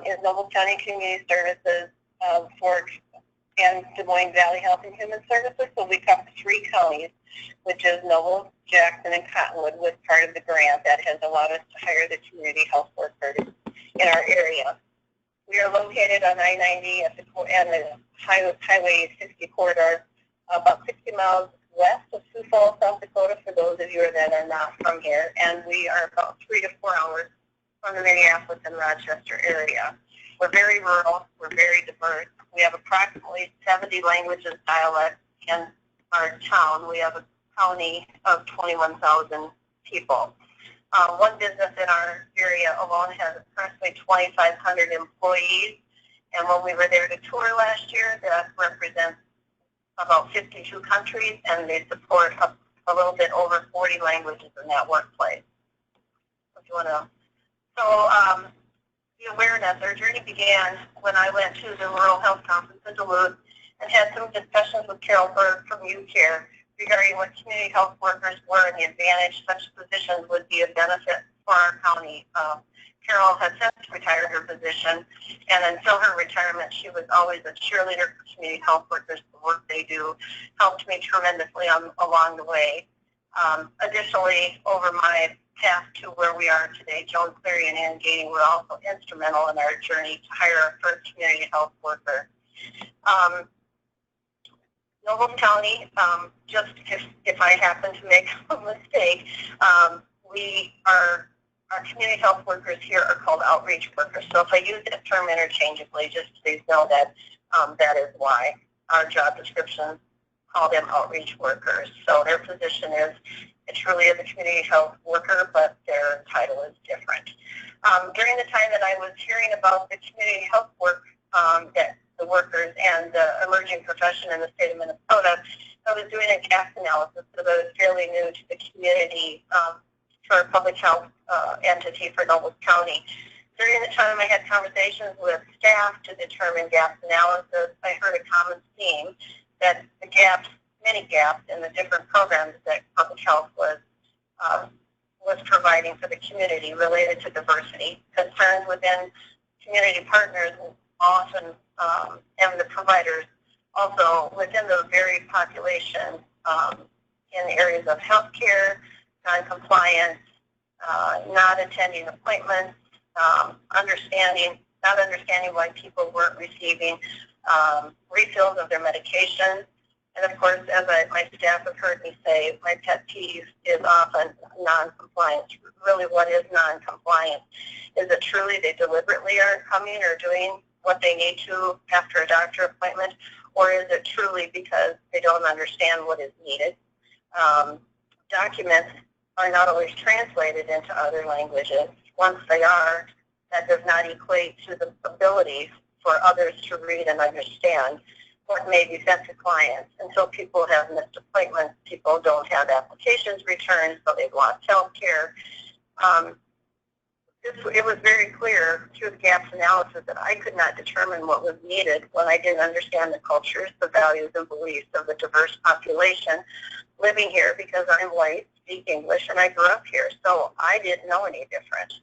is Noble County Community Services for and Des Moines Valley Health and Human Services. So we cover 3 counties, which is Noble, Jackson, and Cottonwood, with part of the grant that has allowed us to hire the community health workers in our area. We are located on I-90 and the Highway 60 corridor, about 60 miles west of Sioux Falls, South Dakota, for those of you that are not from here, and we are about 3 to 4 hours from the Minneapolis and Rochester area. We're very rural, we're very diverse. We have approximately 70 languages, dialects in our town. We have a county of 21,000 people. One business in our area alone has approximately 2,500 employees, and when we were there to tour last year, that represents about 52 countries, and they support a little bit over 40 languages in that workplace. If you want to, the awareness, our journey began when I went to the Rural Health Conference in Duluth and had some discussions with Carol Berg from UCare regarding what community health workers were and the advantage such positions would be a benefit for our county. Carol has since retired her position, and until her retirement, she was always a cheerleader for community health workers. The work they do helped me tremendously along the way. Additionally, over my path to where we are today, Joan Cleary and Ann Gating were also instrumental in our journey to hire our first community health worker. Noble County, just if I happen to make a mistake, our community health workers here are called outreach workers. So if I use that term interchangeably, just please know that that is why our job descriptions call them outreach workers. So their position is truly is a community health worker, but their title is different. During the time that I was hearing about the community health work, that the workers and the emerging profession in the state of Minnesota, I was doing a gap analysis because I was fairly new to the community for a public health entity for Noble County. During the time I had conversations with staff to determine gaps analysis, I heard a common theme that the gaps, many gaps in the different programs that public health was providing for the community related to diversity, concerns within community partners often, and the providers also within the varied population in areas of healthcare, non-compliance, not attending appointments, not understanding why people weren't receiving refills of their medication. And of course, as my staff have heard me say, my pet peeve is often non-compliance. Really, what is non-compliance? Is it truly they deliberately aren't coming or doing what they need to after a doctor appointment, or is it truly because they don't understand what is needed? Documents are not always translated into other languages. Once they are, that does not equate to the ability for others to read and understand what may be sent to clients. Until people have missed appointments, people don't have applications returned, so they've lost health care. It was very clear through the gaps analysis that I could not determine what was needed when I didn't understand the cultures, the values, and beliefs of the diverse population living here, because I'm white, speak English, and I grew up here, so I didn't know any different.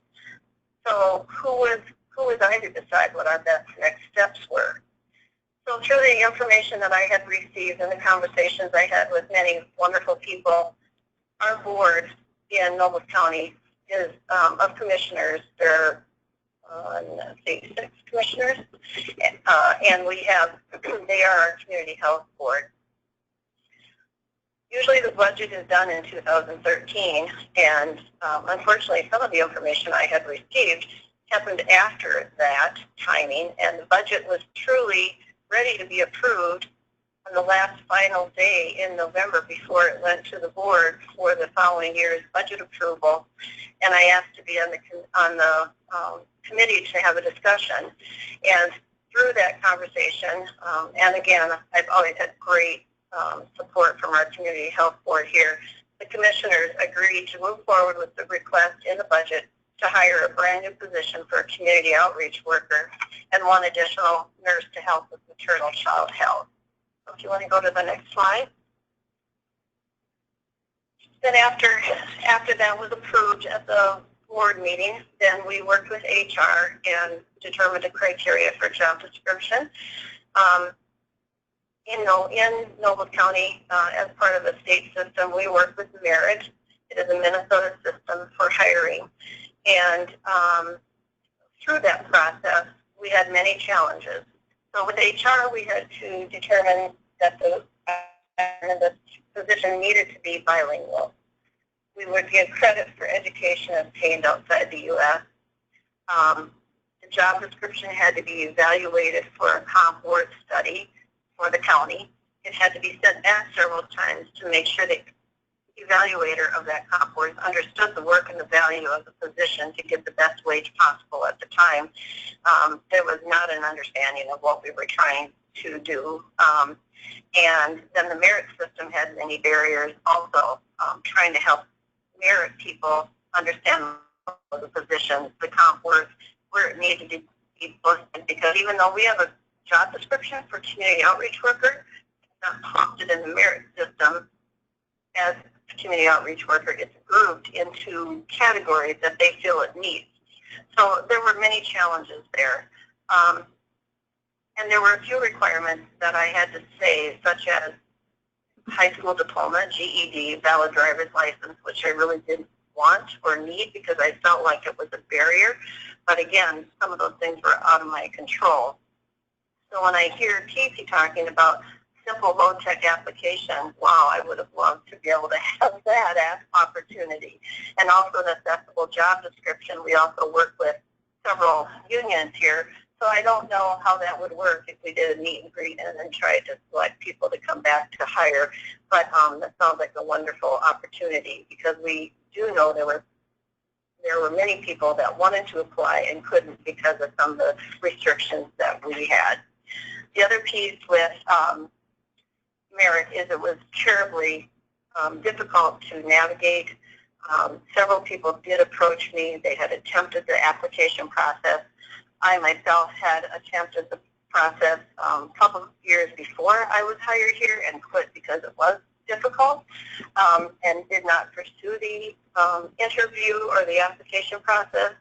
So who was I to decide what our best next steps were? So through the information that I had received and the conversations I had with many wonderful people, our board in Noble County is of commissioners. There are 6 commissioners, and they are our community health board. Usually the budget is done in 2013, and unfortunately some of the information I had received happened after that timing, and the budget was truly ready to be approved on the last final day in November before it went to the board for the following year's budget approval, and I asked to be on the committee to have a discussion. And through that conversation, and again, I've always had great support from our community health board here, the commissioners agreed to move forward with the request in the budget to hire a brand new position for a community outreach worker and one additional nurse to help with maternal child health. So if you want to go to the next slide. Then after that was approved at the board meeting, then we worked with HR and determined a criteria for job description. In Noble County, as part of the state system, we work with Merit. It is a Minnesota system for hiring. And through that process, we had many challenges. So with HR, we had to determine that the position needed to be bilingual. We would give credit for education obtained outside the U.S. The job description had to be evaluated for a comp worth study for the county. It had to be sent back several times to make sure the evaluator of that comp worth understood the work and the value of the position to get the best wage possible at the time. There was not an understanding of what we were trying to do. And then the merit system had many barriers also, trying to help merit people understand the positions, the comp worth, where it needed to be posted, because even though we have a job description for community outreach worker, it's not posted in the merit system as a community outreach worker. It's grouped into categories that they feel it needs. So there were many challenges there. And there were a few requirements that I had to say, such as high school diploma, GED, valid driver's license, which I really didn't want or need because I felt like it was a barrier. But again, some of those things were out of my control. So when I hear Casey talking about simple low-tech application, wow, I would have loved to be able to have that opportunity. And also an accessible job description. We also work with several unions here, so I don't know how that would work if we did a meet and greet and then tried to select people to come back to hire. But that sounds like a wonderful opportunity, because we do know there were many people that wanted to apply and couldn't because of some of the restrictions that we had. The other piece with merit is it was terribly difficult to navigate. Several people did approach me. They had attempted the application process. I myself had attempted the process a couple of years before I was hired here and quit because it was difficult, and did not pursue the interview or the application process.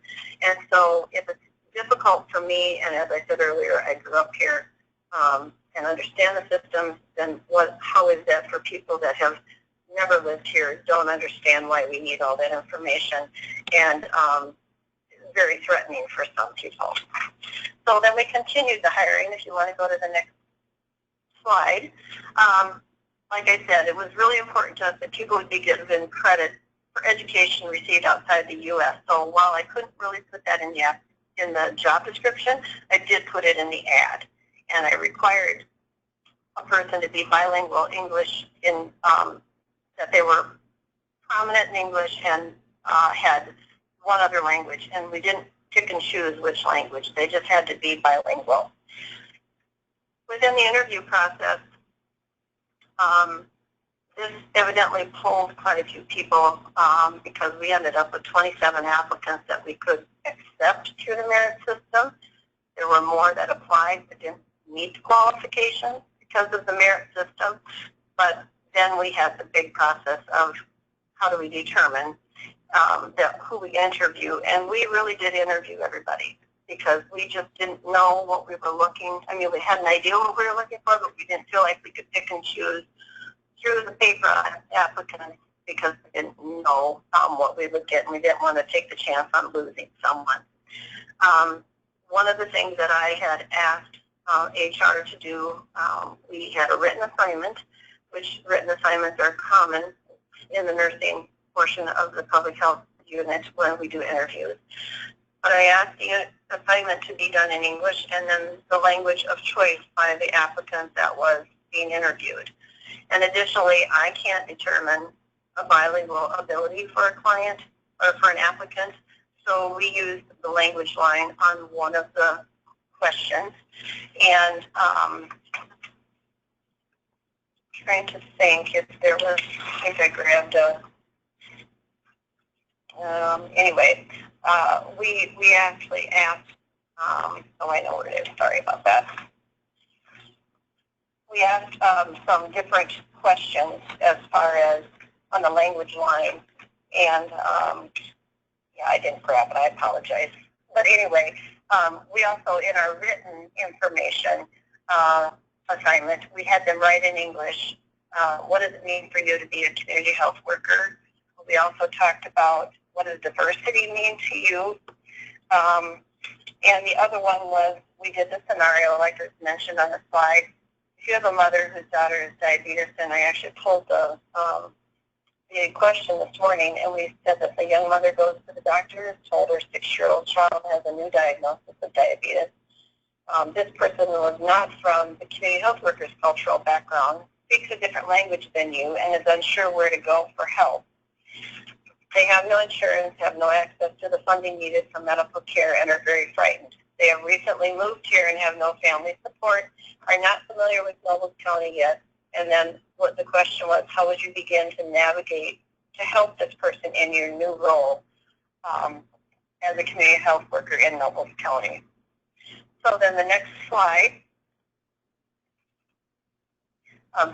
And so if it's difficult for me, and as I said earlier, I grew up here and understand the system, then how is that for people that have never lived here, don't understand why we need all that information, and very threatening for some people. So then we continued the hiring. If you want to go to the next slide. Like I said, it was really important to us that people would be given credit for education received outside the U.S. So while I couldn't really put that in the job description, I did put it in the ad. And I required a person to be bilingual English in that they were prominent in English and had one other language, and we didn't pick and choose which language. They just had to be bilingual. Within the interview process, this evidently pulled quite a few people because we ended up with 27 applicants that we could accept through the merit system. There were more that applied that didn't meet qualifications because of the merit system, but then we had the big process of how do we determine who we interview, and we really did interview everybody because we just didn't know what we were looking. I mean, we had an idea what we were looking for, but we didn't feel like we could pick and choose through the paper applicants because we didn't know what we would get, and we didn't want to take the chance on losing someone. One of the things that I had asked HR to do, we had a written assignment, which written assignments are common in the nursing portion of the public health unit when we do interviews. But I asked the assignment to be done in English, and then the language of choice by the applicant that was being interviewed. And additionally, I can't determine a bilingual ability for a client or for an applicant, so we used the language line on one of the questions. And trying to think if there was, I think I grabbed a, anyway, we actually asked, oh, I know where it is, sorry about that. We asked some different questions as far as on the language line, and yeah, I didn't grab it, I apologize. But anyway, we also, in our written information assignment, we had them write in English, what does it mean for you to be a community health worker? We also talked about what does diversity mean to you? And the other one was, we did the scenario like it's mentioned on the slide. If you have a mother whose daughter has diabetes, and I actually pulled the question this morning, and we said that the young mother goes to the doctor, is told her 6-year-old child has a new diagnosis of diabetes. This person was not from the community health workers' cultural background, speaks a different language than you, and is unsure where to go for help. They have no insurance, have no access to the funding needed for medical care, and are very frightened. They have recently moved here and have no family support, are not familiar with Nobles County yet, and then what the question was, how would you begin to navigate to help this person in your new role as a community health worker in Nobles County? So then the next slide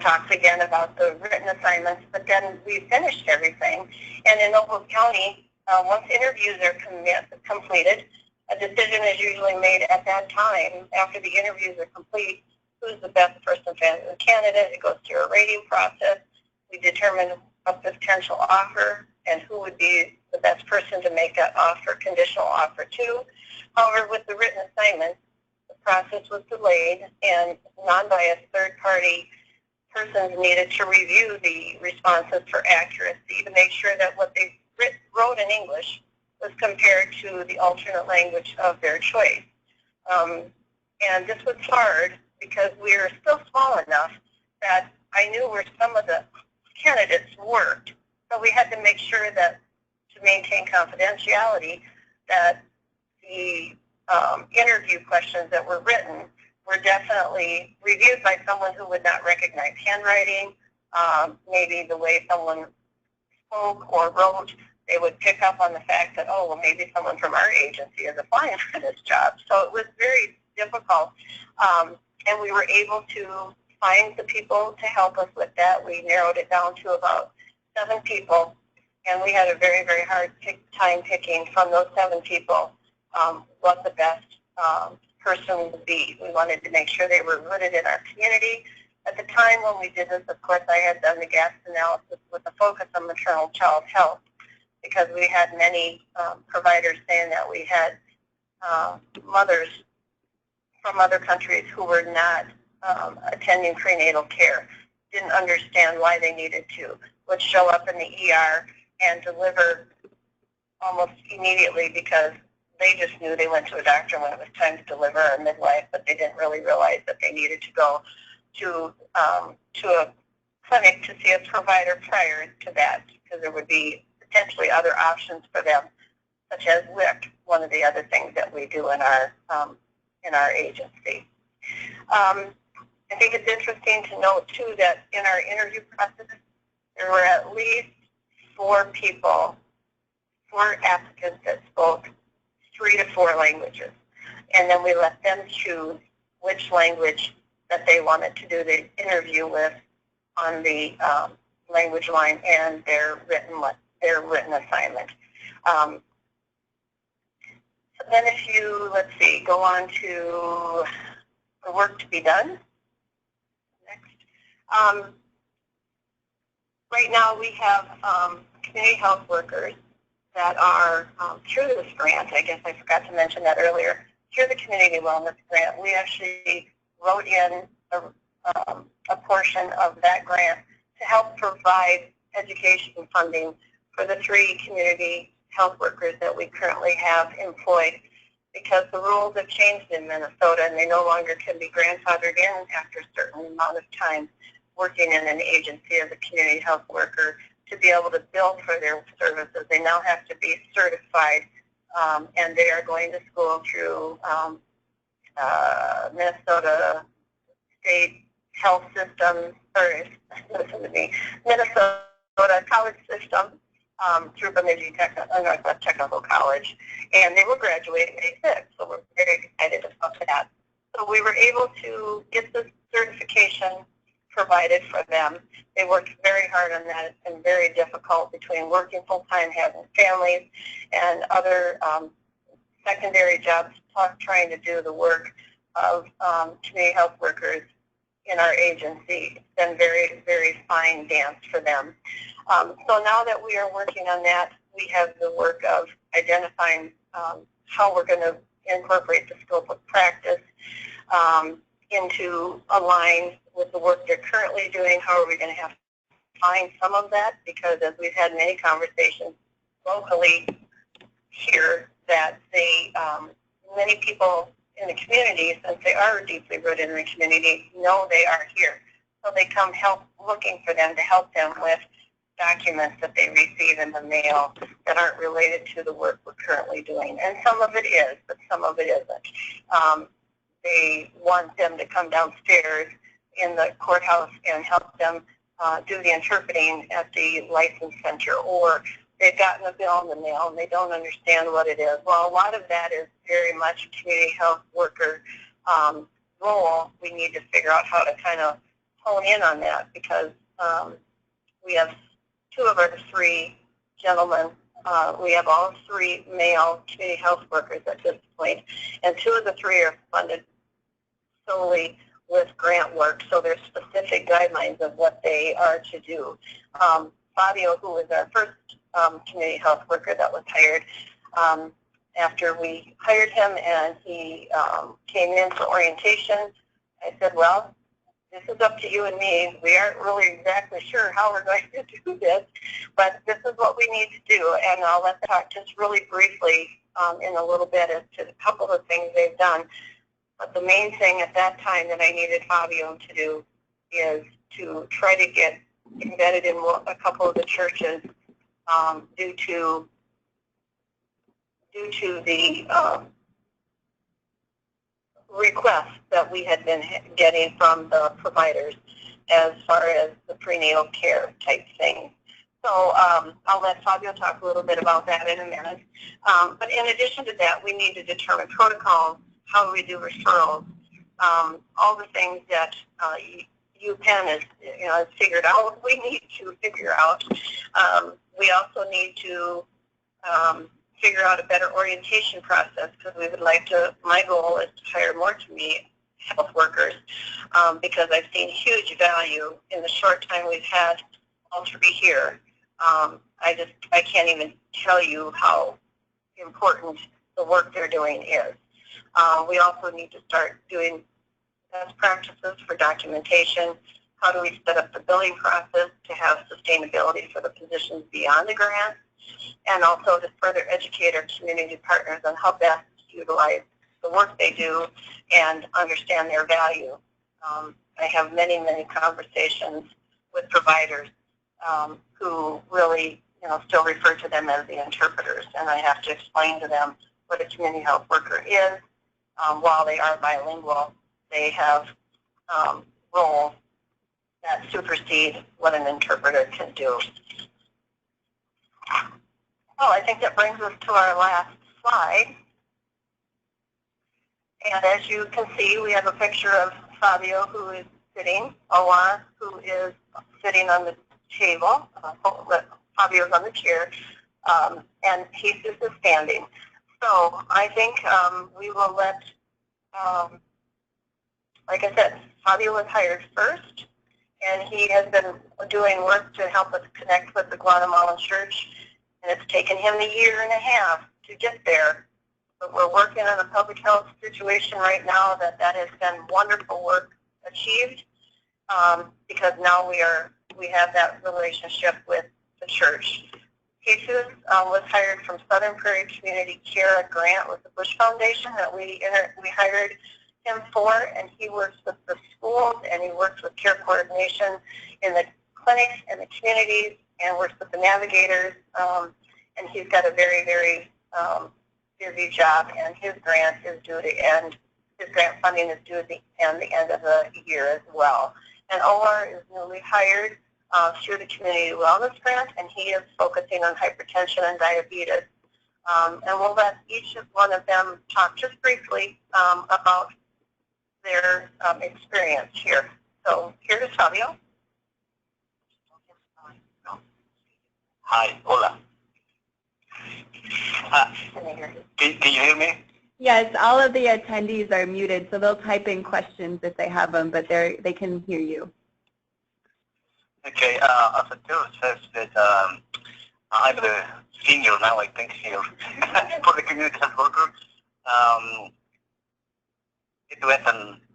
talks again about the written assignments, but then we finished everything. And in Nobles County, once interviews are completed, a decision is usually made at that time after the interviews are complete. Who's the best person for the candidate? It goes through a rating process. We determine a potential offer and who would be the best person to make that offer, conditional offer to. However, with the written assignments, the process was delayed and non-biased third-party persons needed to review the responses for accuracy to make sure that what they wrote in English was compared to the alternate language of their choice. And this was hard because we were still small enough that I knew where some of the candidates worked. So we had to make sure that, to maintain confidentiality, that the interview questions that were written were definitely reviewed by someone who would not recognize handwriting, maybe the way someone spoke or wrote. They would pick up on the fact that, oh, well, maybe someone from our agency is applying for this job. So it was very difficult. And we were able to find the people to help us with that. We narrowed it down to about 7 people, and we had a very, very hard time picking from those 7 people what the best person would be. We wanted to make sure they were rooted in our community. At the time when we did this, of course, I had done the gaps analysis with a focus on maternal child health, because we had many providers saying that we had mothers from other countries who were not attending prenatal care, didn't understand why they needed to, would show up in the ER and deliver almost immediately because they just knew they went to a doctor when it was time to deliver, or a midwife, but they didn't really realize that they needed to go to a clinic to see a provider prior to that, because there would be potentially other options for them, such as WIC, one of the other things that we do in our agency. I think it's interesting to note, too, that in our interview process, there were at least 4 people, 4 applicants that spoke 3 to 4 languages. And then we let them choose which language that they wanted to do the interview with on the language line and their written assignment. So then if you, let's see, go on to the work to be done. Next. Right now we have community health workers that are through this grant. I guess I forgot to mention that earlier. Through the community wellness grant, we actually wrote in a portion of that grant to help provide education funding for the 3 community health workers that we currently have employed. because the rules have changed in Minnesota and they no longer can be grandfathered in after a certain amount of time working in an agency as a community health worker to be able to bill for their services. They now have to be certified, and they are going to school through Minnesota State Health System, or listen to me, Minnesota College System, through Bemidji Northwest Technical College, and they will graduate May 6th, so we're very excited about that. So we were able to get this certification provided for them. They worked very hard on that. It's been very difficult between working full-time, having families, and other secondary jobs, plus trying to do the work of community health workers in our agency. It's been very, very fine dance for them. So now that we are working on that, we have the work of identifying how we're going to incorporate the scope of practice into align with the work they're currently doing. How are we going to have to find some of that? Because as we've had many conversations locally here, that they, many people in the community, since they are deeply rooted in the community, know they are here. So they come looking for them to help them with documents that they receive in the mail that aren't related to the work we're currently doing. And some of it is, but some of it isn't. They want them to come downstairs in the courthouse and help them do the interpreting at the license center, or they've gotten a bill in the mail and they don't understand what it is. Well, a lot of that is very much community health worker role. We need to figure out how to kind of hone in on that, because we have two of our three gentlemen. We have all three male community health workers at this point, and two of the three are funded solely with grant work, so there's specific guidelines of what they are to do. Fabio, who was our first community health worker that was hired, after we hired him and he came in for orientation, I said, well, this is up to you and me. We aren't really exactly sure how we're going to do this, but this is what we need to do. And I'll let them talk just really briefly in a little bit as to a couple of things they've done. But the main thing at that time that I needed Fabio to do is to try to get embedded in a couple of the churches due to the requests that we had been getting from the providers as far as the prenatal care type thing. So I'll let Fabio talk a little bit about that in a minute. But in addition to that, we need to determine protocols, how we do referrals, all the things that UPenn has figured out. We need to figure out. We also need to figure out a better orientation process, because we would like to, my goal is to hire more community health workers, because I've seen huge value in the short time we've had all three here. I can't even tell you how important the work they're doing is. We also need to start doing best practices for documentation. How do we set up the billing process to have sustainability for the positions beyond the grant? And also to further educate our community partners on how best to utilize the work they do and understand their value. I have many, many conversations with providers who really, still refer to them as the interpreters, and I have to explain to them what a community health worker is. While they are bilingual, they have roles that supersede what an interpreter can do. Well, I think that brings us to our last slide. And as you can see, we have a picture of Fabio, who is sitting, Ola, who is sitting on the table. Fabio's on the chair, and Jesus is standing. So I think we will let, like I said, Fabio was hired first, and he has been doing work to help us connect with the Guatemalan church, and it's taken him a year and a half to get there. But we're working on a public health situation right now that has been wonderful work achieved, because now we have that relationship with the church. Jesus was hired from Southern Prairie Community Care, a grant with the Bush Foundation that we hired him for, and he works with the schools and he works with care coordination in the clinics and the communities and works with the navigators, and he's got a very, very busy job, and his grant is due to end. His grant funding is due at the end of the year as well. And OR is newly hired through the Community Wellness Grant, and he is focusing on hypertension and diabetes. And we'll let each one of them talk just briefly about their experience here. So here's Fabio. Hi, hola. Can you hear me? Yes, all of the attendees are muted, so they'll type in questions if they have them, but they can hear you. Okay, as the title says that I'm the senior now, I think, here for the community health worker. It was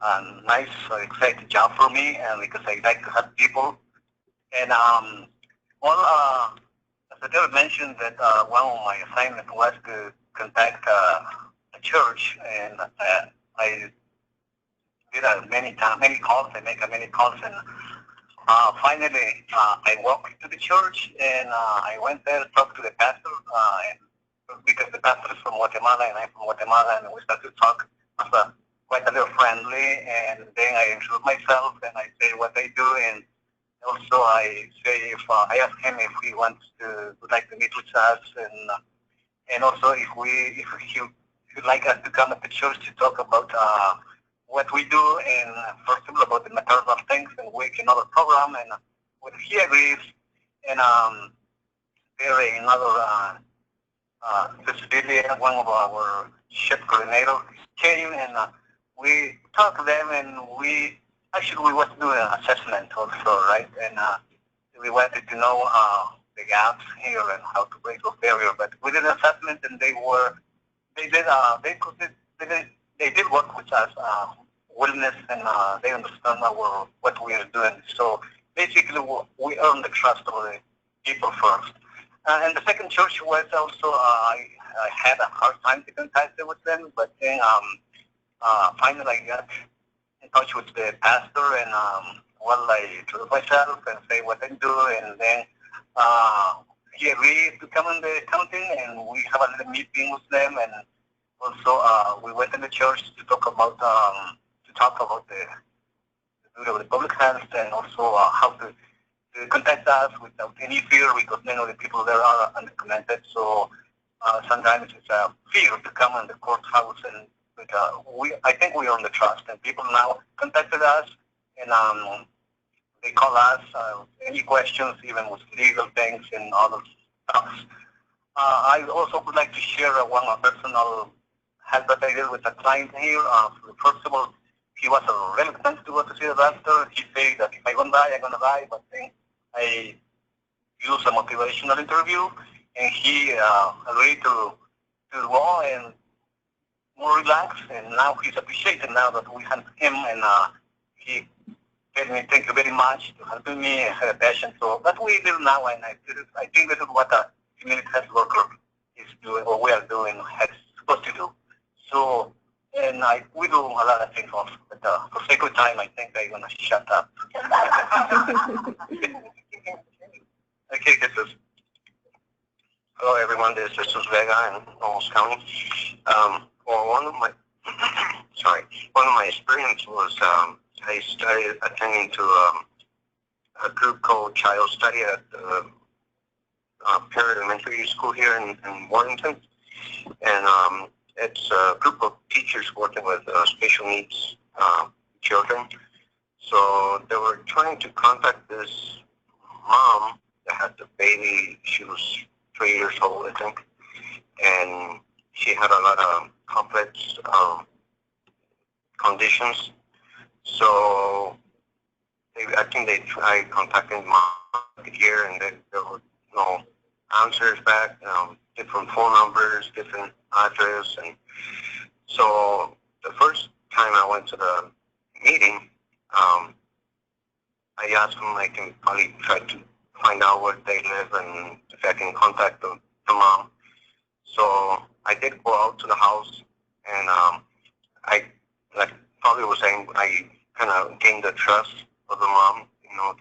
a nice, exciting job for me, because I like to help people. And as the title mentioned, that one of my assignments was to contact a church, and I did many calls. I make many calls, and finally I walked to the church, and I went there to talk to the pastor, and because the pastor is from Guatemala and I'm from Guatemala, and we started to talk as quite a little friendly, and then I introduce myself and I say what I do, and also I say if I ask him if he would like to meet with us, and also if he would like us to come at the church to talk about what we do, and first of all about the material things and work in our program, and when he agrees, and there is another civilian, one of our shift coordinators came, and we talked to them, and we was doing an assessment also, right? And we wanted to know the gaps here and how to break those barriers. But we did an assessment, and they did work with us, willingness, and they understand what we are doing. So basically, we earn the trust of the people first. And the second church was also I had a hard time to contact with them, but then finally I got in touch with the pastor, and I introduced myself and say what I do, and then he agreed to come in the county, and we have a little meeting with them, and also we went in the church to talk about the duty of the public health, and also how to contact us without any fear, because many of the people there are undocumented, so sometimes it's a fear to come in the courthouse, and I think we earn the trust, and people now contacted us, and they call us any questions, even with legal things and other stuff. I also would like to share one personal help that I did with a client here. First of all, he was reluctant to go to see the doctor. He said that if I'm going to die, I'm going to die, but then I used a motivational interview, and he agreed to go and more relaxed, and now he's appreciated now that we helped him, and he told me thank you very much for helping me. I had a passion, so that's what we do now, and I think this is what a community health worker is doing, or we are doing, is supposed to do. So, and we do a lot of things also, but for sake of time, I think I'm going to shut up. Okay, hello everyone, this is Jesus Vega in Olmos County. Well, one of my experience was I started attending to a group called Child Study at Perry Elementary School here in Warrington, and it's a group of teachers working with special needs children. So they were trying to contact this mom that had the baby. She was 3 years old, I think, and she had a lot of complex conditions. So I think they tried contacting mom here, and there were no answers back, different phone numbers, different address. And so the first time I went to the meeting, I asked them I can probably try to find out where they live and if I can contact the mom. So I did go out to the house, and I, like Fabio was saying, I kind of gained the trust of the mom,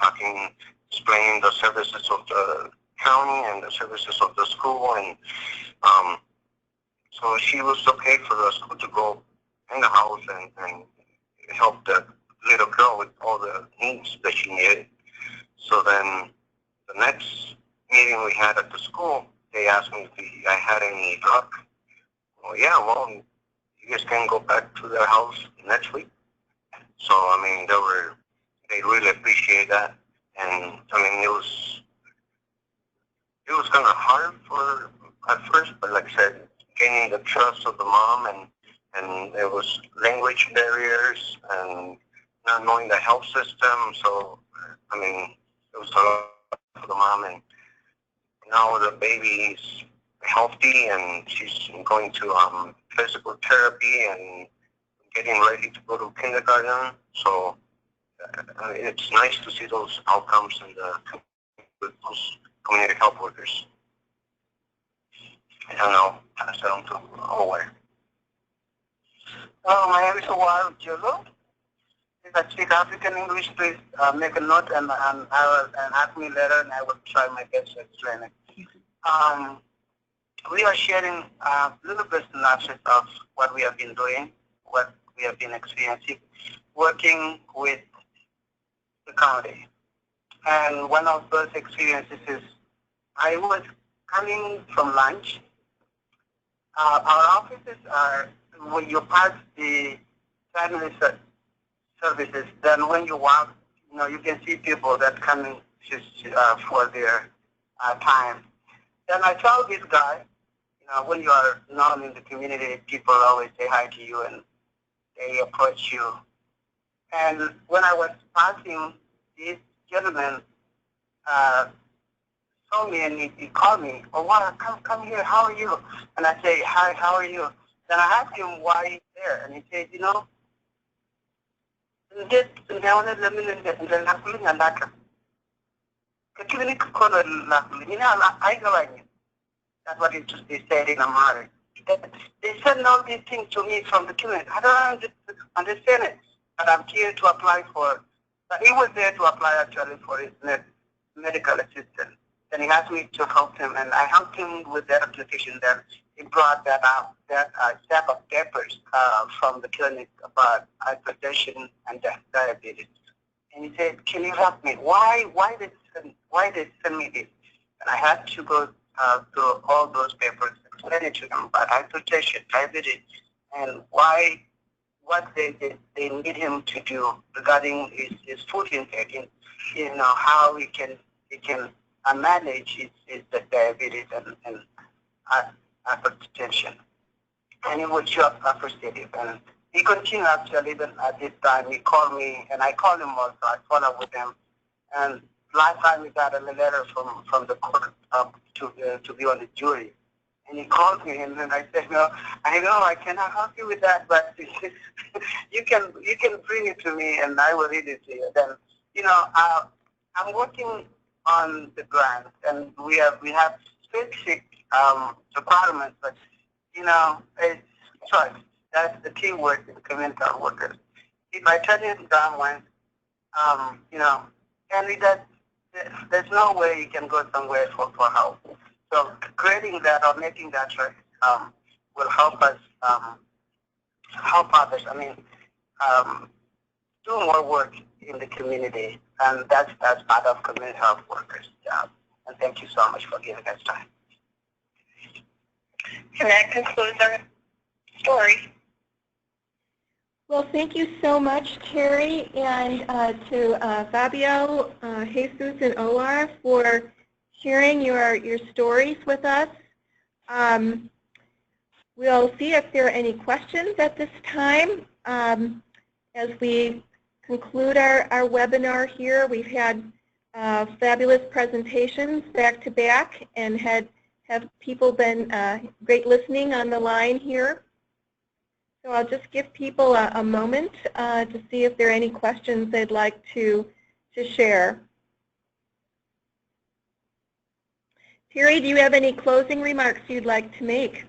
talking, explaining the services of the county and the services of the school, and so she was okay for the school to go in the house and help the little girl with all the needs that she needed. So then the next meeting we had at the school, they asked me if I had any luck. Well, yeah, well, you guys can go back to their house next week. So, I mean, they really appreciate that. And, I mean, it was kind of hard at first, but like I said, gaining the trust of the mom, and there was language barriers and not knowing the health system. So, I mean, it was a lot for the mom, and now the baby is healthy, and she's going to physical therapy and getting ready to go to kindergarten. So it's nice to see those outcomes with those community health workers. And I'll pass it on to Howard. My name is Howard Jolo. If I speak African English, please make a note and ask me later, and I will try my best to explain it. We are sharing a little bit synopsis of what we have been doing, what we have been experiencing, working with the county. And one of those experiences is I was coming from lunch. Our offices are, when you pass the family services, then when you walk, you can see people that come for their time. Then I saw this guy. When you are known in the community, people always say hi to you and they approach you. And when I was passing, this gentleman saw me and he called me. Oh, wow, come here. How are you? And I say, hi, how are you? Then I asked him why he's there, and he said, that's what they said in Amharic. They send all these things to me from the community. I don't understand it, but I'm here to apply for. But he was there to apply actually for his medical assistance. Then he asked me to help him, and I helped him with that application. Then he brought that stack of papers from the clinic about hypertension and diabetes. And he said, "Can you help me? Why did they send me this?" And I had to go through all those papers, explain it to them about hypertension, diabetes, and what they need him to do regarding his food intake, how he can manage his diabetes and hypertension. And he would show up frustrated. And he continued actually, even at this time, he called me, and I called him also. I followed up with him. And last time we got a letter from the court to be on the jury. And he called me, and then I said, "No, I know I cannot help you with that, but you can bring it to me, and I will read it to you." Then, I'm working on the grant, and we have specific requirements, but it's choice. That's the key word in community health workers. If I turn it down once, and there's no way you can go somewhere for help. So creating that or making that choice will help us help others. Do more work in the community, and that's part of community health workers' job. And thank you so much for giving us time. And that concludes our story. Well, thank you so much, Terry, and to Fabio, Jesus, and Olar for sharing your stories with us. We'll see if there are any questions at this time. As we conclude our webinar here, we've had fabulous presentations back to back, and have people been great listening on the line here. So I'll just give people a moment to see if there are any questions they'd like to share. Terry, do you have any closing remarks you'd like to make?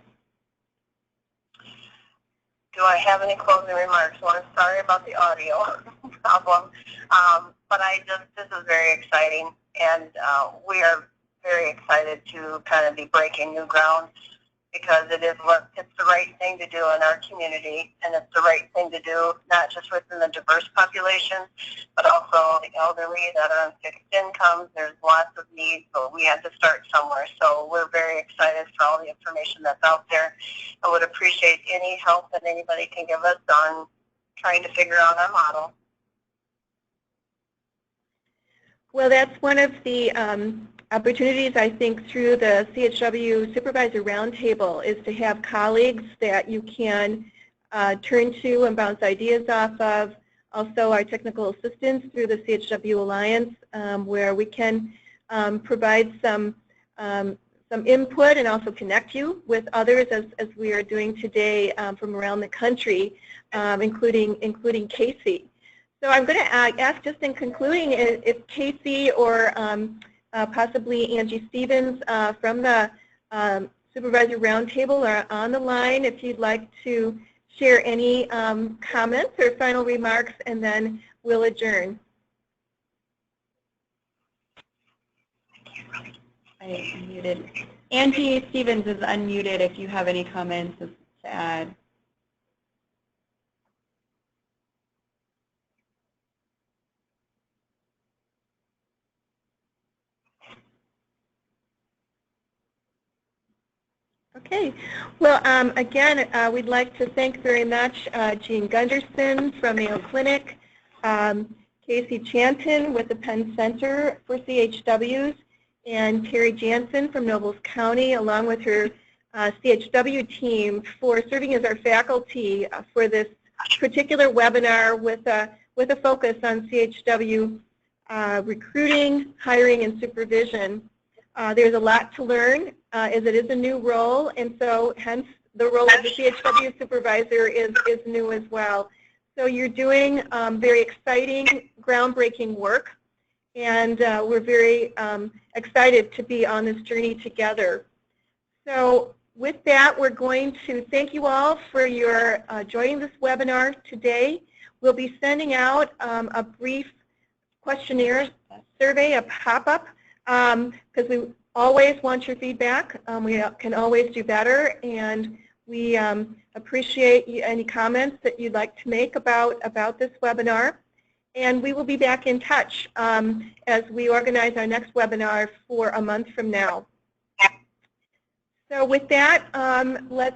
Do I have any closing remarks? Well, I'm sorry about the audio problem, but this is very exciting, and we are very excited to kind of be breaking new ground, because it's the right thing to do in our community, and it's the right thing to do not just within the diverse population, but also the elderly that are on fixed incomes. There's lots of needs, but we had to start somewhere. So we're very excited for all the information that's out there. I would appreciate any help that anybody can give us on trying to figure out our model. Well, that's one of the opportunities, I think, through the CHW Supervisor Roundtable, is to have colleagues that you can turn to and bounce ideas off of. Also, our technical assistance through the CHW Alliance, where we can provide some input and also connect you with others, as we are doing today from around the country, including Casey. So I'm going to ask, just in concluding, if Casey or possibly Angie Stevens from the Supervisor Roundtable are on the line, if you'd like to share any comments or final remarks, and then we'll adjourn. I muted. Angie Stevens is unmuted if you have any comments to add. Okay. Well, again, we'd like to thank very much Jean Gunderson from Mayo Clinic, Casey Chanton with the Penn Center for CHWs, and Terry Jansen from Nobles County, along with her CHW team, for serving as our faculty for this particular webinar with a focus on CHW recruiting, hiring, and supervision. There's a lot to learn, as it is a new role, and so hence the role of the CHW supervisor is new as well. So you're doing very exciting, groundbreaking work, and we're very excited to be on this journey together. So with that, we're going to thank you all for your joining this webinar today. We'll be sending out a brief questionnaire survey, a pop-up, because we always want your feedback. We can always do better, and we appreciate any comments that you'd like to make about this webinar. And we will be back in touch as we organize our next webinar for a month from now. So with that, let's